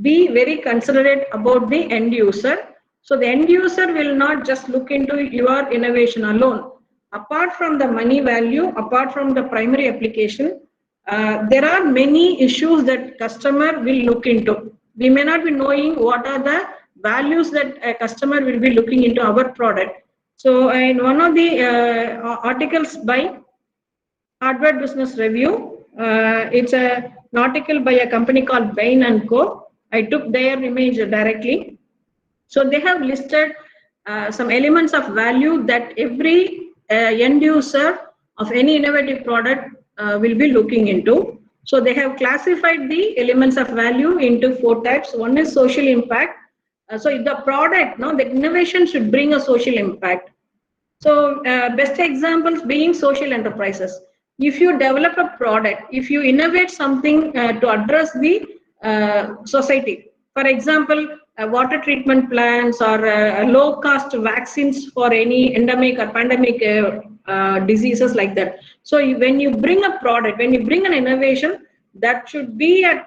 Speaker 4: be very considerate about the end user. So the end user will not just look into your innovation alone. Apart from the money value, apart from the primary application, there are many issues that customer will look into. We may not be knowing what are the values that a customer will be looking into our product. So in one of the articles by Hardware Business Review, it's an article by a company called Bain & Co. I took their image directly. So they have listed some elements of value that every end user of any innovative product will be looking into. So they have classified the elements of value into 4 types. One is social impact. So if the product, the innovation should bring a social impact. So best examples being social enterprises. If you develop a product, if you innovate something to address the society, for example, water treatment plants or low cost vaccines for any endemic or pandemic diseases like that. So when you bring a product, when you bring an innovation, that should be a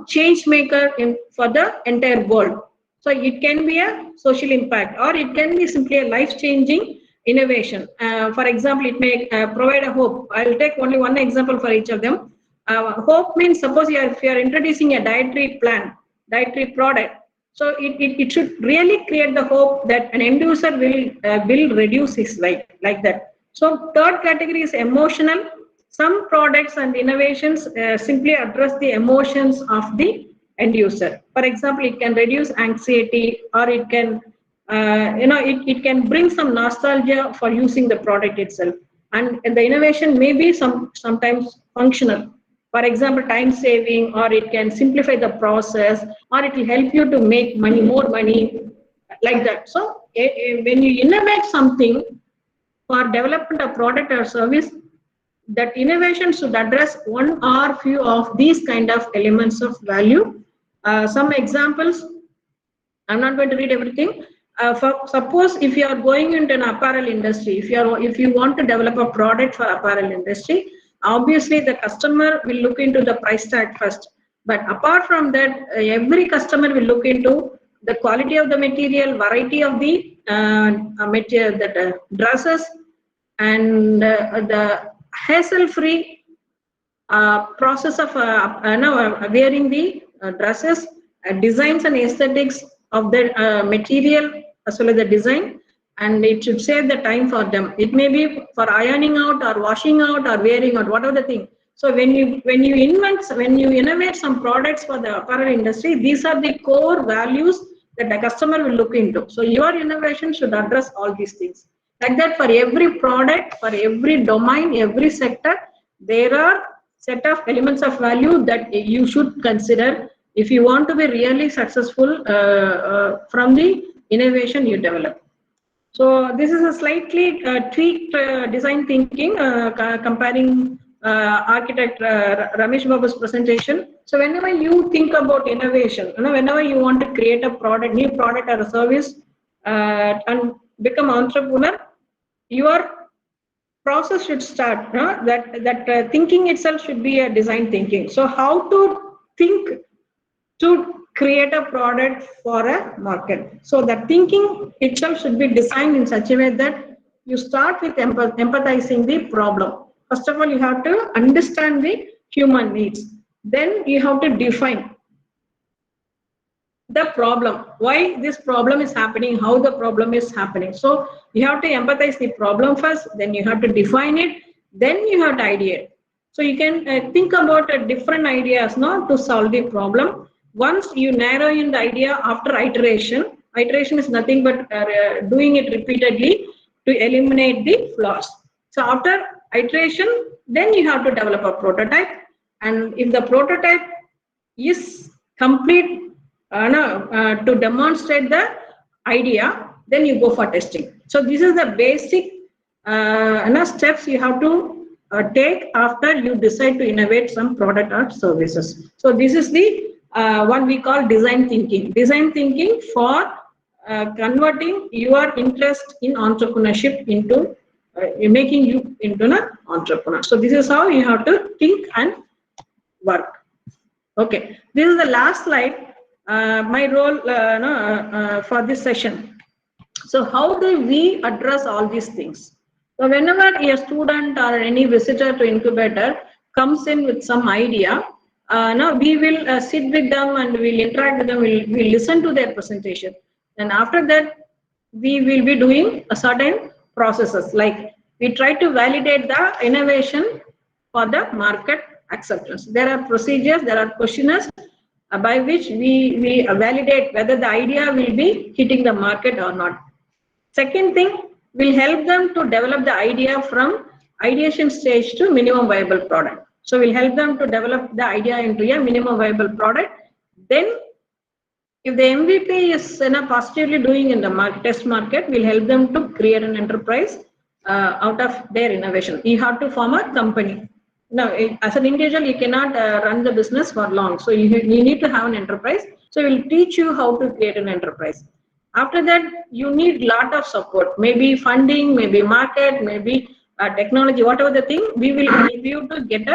Speaker 4: change maker for the entire world. So it can be a social impact, or it can be simply a life-changing innovation. For example, it may provide a hope. I will take only one example for each of them. Hope means, suppose if you are introducing a dietary plan, dietary product, so it should really create the hope that an end user will reduce his life, like that. So third category is emotional. Some products and innovations simply address the emotions of the end user. For example, it can reduce anxiety, or it can it can bring some nostalgia for using the product itself, and the innovation may be sometimes functional. For example, time saving, or it can simplify the process, or it will help you to make more money, like that. So when you innovate something for development of product or service, that innovation should address one or few of these kind of elements of value. Some examples, I'm not going to read everything. Suppose if you are going into an apparel industry, if you want to develop a product for apparel industry, obviously the customer will look into the price tag first. But apart from that, every customer will look into the quality of the material, variety of the material, that dresses, and the hassle-free process of wearing the dresses, designs and aesthetics of the material as well as the design, and it should save the time for them. It may be for ironing out or washing out or wearing out, whatever the thing. So when you innovate some products for the apparel industry, these are the core values that the customer will look into. So your innovation should address all these things. Like that, for every product, for every domain, every sector, there are set of elements of value that you should consider if you want to be really successful from the innovation you develop. So this is a slightly tweaked design thinking, comparing architect Ramesh Babu's presentation. So whenever you think about innovation, whenever you want to create a product, new product or a service, and become entrepreneur, your process should start. That thinking itself should be a design thinking. So how to think to create a product for a market. So the thinking itself should be designed in such a way that you start with empathizing the problem. First of all, you have to understand the human needs. Then you have to define the problem, why this problem is happening, how the problem is happening. So you have to empathize the problem first, then you have to define it, then you have to ideate. So you can think about different ideas now to solve the problem. Once you narrow in the idea after iteration is nothing but doing it repeatedly to eliminate the flaws. So after iteration, then you have to develop a prototype, and if the prototype is complete to demonstrate the idea, then you go for testing. So this is the basic steps you have to take after you decide to innovate some product or services. So this is the one we call design thinking. Design thinking for converting your interest in entrepreneurship into making you into an entrepreneur. So this is how you have to think and work. Okay, this is the last slide. My role for this session. So how do we address all these things? So whenever a student or any visitor to Incubator comes in with some idea, now we will sit with them and we'll interact with them, we'll listen to their presentation. And after that, we will be doing a certain processes, like we try to validate the innovation for the market acceptance. There are procedures, there are questionnaires by which we validate whether the idea will be hitting the market or not. Second thing, will help them to develop the idea from ideation stage to minimum viable product. So we'll help them to develop the idea into a minimum viable product. Then if the MVP is positively doing in the test market, we'll help them to create an enterprise out of their innovation. You have to form a company. Now, as an individual, you cannot run the business for long. So you need to have an enterprise. So we'll teach you how to create an enterprise. After that, you need lot of support, maybe funding, maybe market, maybe technology, whatever the thing, we will help you to get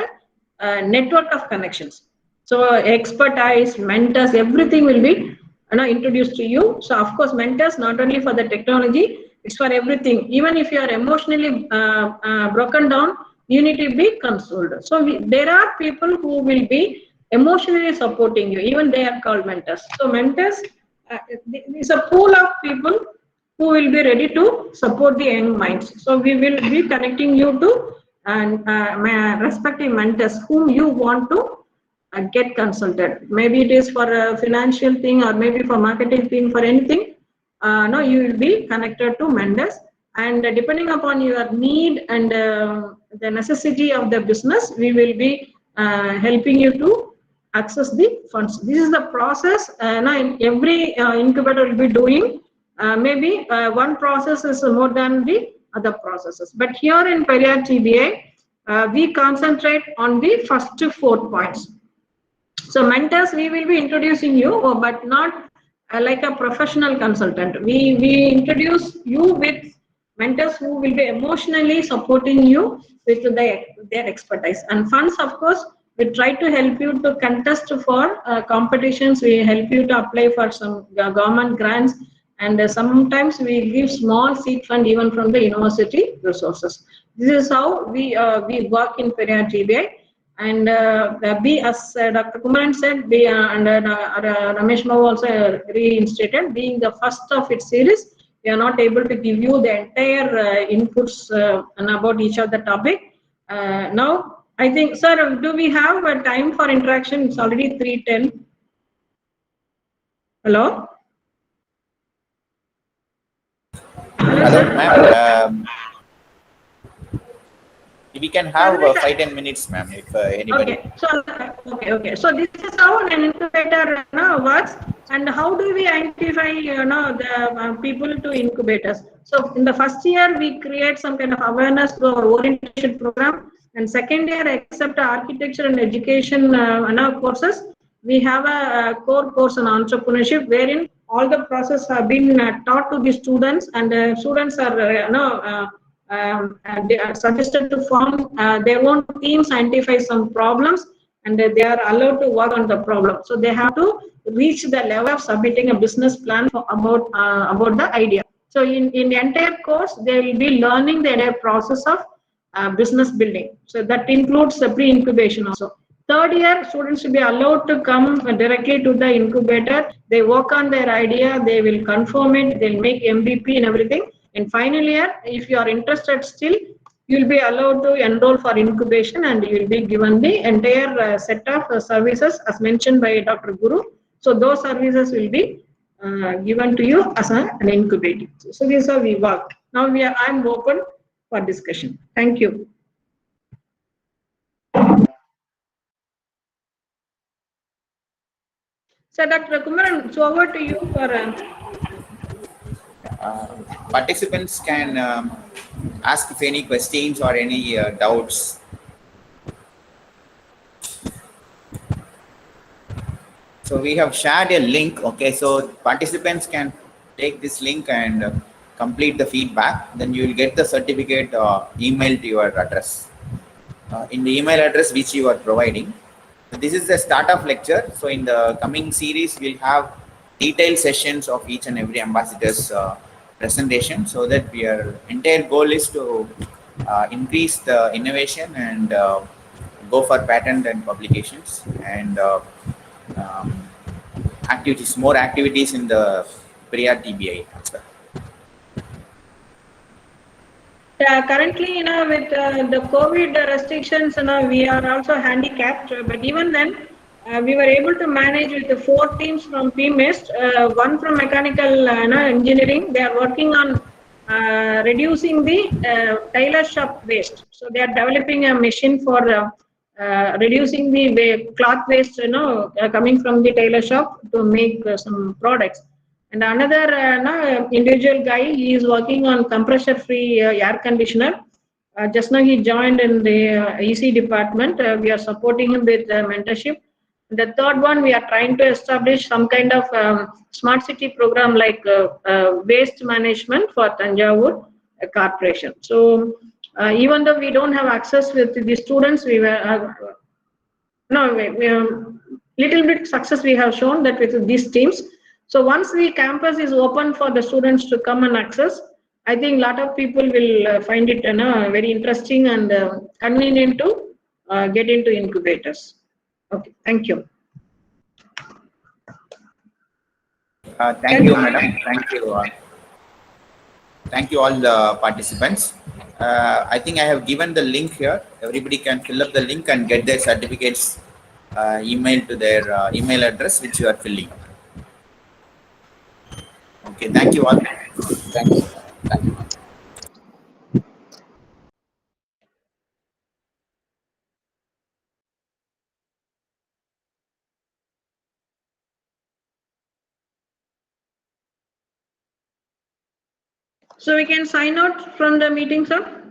Speaker 4: a network of connections. So expertise, mentors, everything will be introduced to you. So of course, mentors not only for the technology, it's for everything. Even if you are emotionally broken down, you need to be consoled. So there are people who will be emotionally supporting you. Even they are called mentors. So mentors is a pool of people who will be ready to support the young minds. So we will be connecting you to my respective mentors whom you want to get consulted. Maybe it is for a financial thing, or maybe for marketing thing, for anything. no, you will be connected to mentors, and depending upon your need and the necessity of the business, we will be helping you to access the funds. This is the process. Now, in every incubator will be doing. Maybe one process is more than the other processes. But here in Periyar TBA, we concentrate on the first 4 points. So mentors, we will be introducing you, but not like a professional consultant. We introduce you with mentors who will be emotionally supporting you with their expertise. And funds, of course, we try to help you to contest for competitions. We help you to apply for some government grants, and sometimes we give small seed fund even from the university resources. This is how we work in Periyar TBI. And B, as Dr. Kumaran said, and Ramesh Babu also reinstated, being the first of its series, we are not able to give you the entire inputs and about each of the topic. Now, I think, sir, do we have a time for interaction? It's already 3:10. Hello?
Speaker 2: Hello, ma'am. We can have 5-10 minutes, ma'am, if anybody.
Speaker 4: Okay. So this is how an incubator works, and how do we identify the people to incubators. So in the first year, we create some kind of awareness through our orientation program, and second year, except architecture and education courses, we have a core course on entrepreneurship, wherein all the process have been taught to the students, and students are they are suggested to form their own teams, identify some problems, and they are allowed to work on the problem. So they have to reach the level of submitting a business plan for about the idea. So in the entire course, they will be learning the entire process of business building. So that includes the pre-incubation also. Third year, students will be allowed to come directly to the incubator. They work on their idea, they will confirm it, they'll make MVP and everything. In final year, if you are interested still, you'll be allowed to enroll for incubation, and you will be given the entire set of services as mentioned by Dr. Guru. So those services will be given to you as an incubator. So this is how we work. Now I'm open for discussion. Thank you. So Dr. Kumaran, it's over to you for
Speaker 2: Participants can ask if any questions or any doubts. So we have shared a link. Okay, so participants can take this link and complete the feedback. Then you will get the certificate emailed to your address. In the email address which you are providing. So this is the start of lecture. So in the coming series, we'll have detailed sessions of each and every ambassador's presentation, so that our entire goal is to increase the innovation and go for patent and publications and activities, more activities in the Periyar TBI as well.
Speaker 4: Currently, with the COVID restrictions, we are also handicapped. But even then, we were able to manage with the 4 teams from PMIST, one from mechanical engineering. They are working on reducing the tailor shop waste. So they are developing a machine for reducing the cloth waste, coming from the tailor shop to make some products. And another individual guy, he is working on compressor-free air conditioner. Just now he joined in the EC department. We are supporting him with mentorship. The third one, we are trying to establish some kind of smart city program like waste management for Tanjavur Corporation. So even though we don't have access with the students, we were little bit success we have shown that with these teams. So once the campus is open for the students to come and access, I think a lot of people will find it very interesting and convenient to get into incubators. Okay, thank you.
Speaker 2: Thank you, madam. Thank you. Thank you, all the participants. I think I have given the link here. Everybody can fill up the link and get their certificates emailed to their email address which you are filling. Okay, thank you all.
Speaker 3: Thank you. Thank you.
Speaker 4: So we can sign out from the meeting, sir.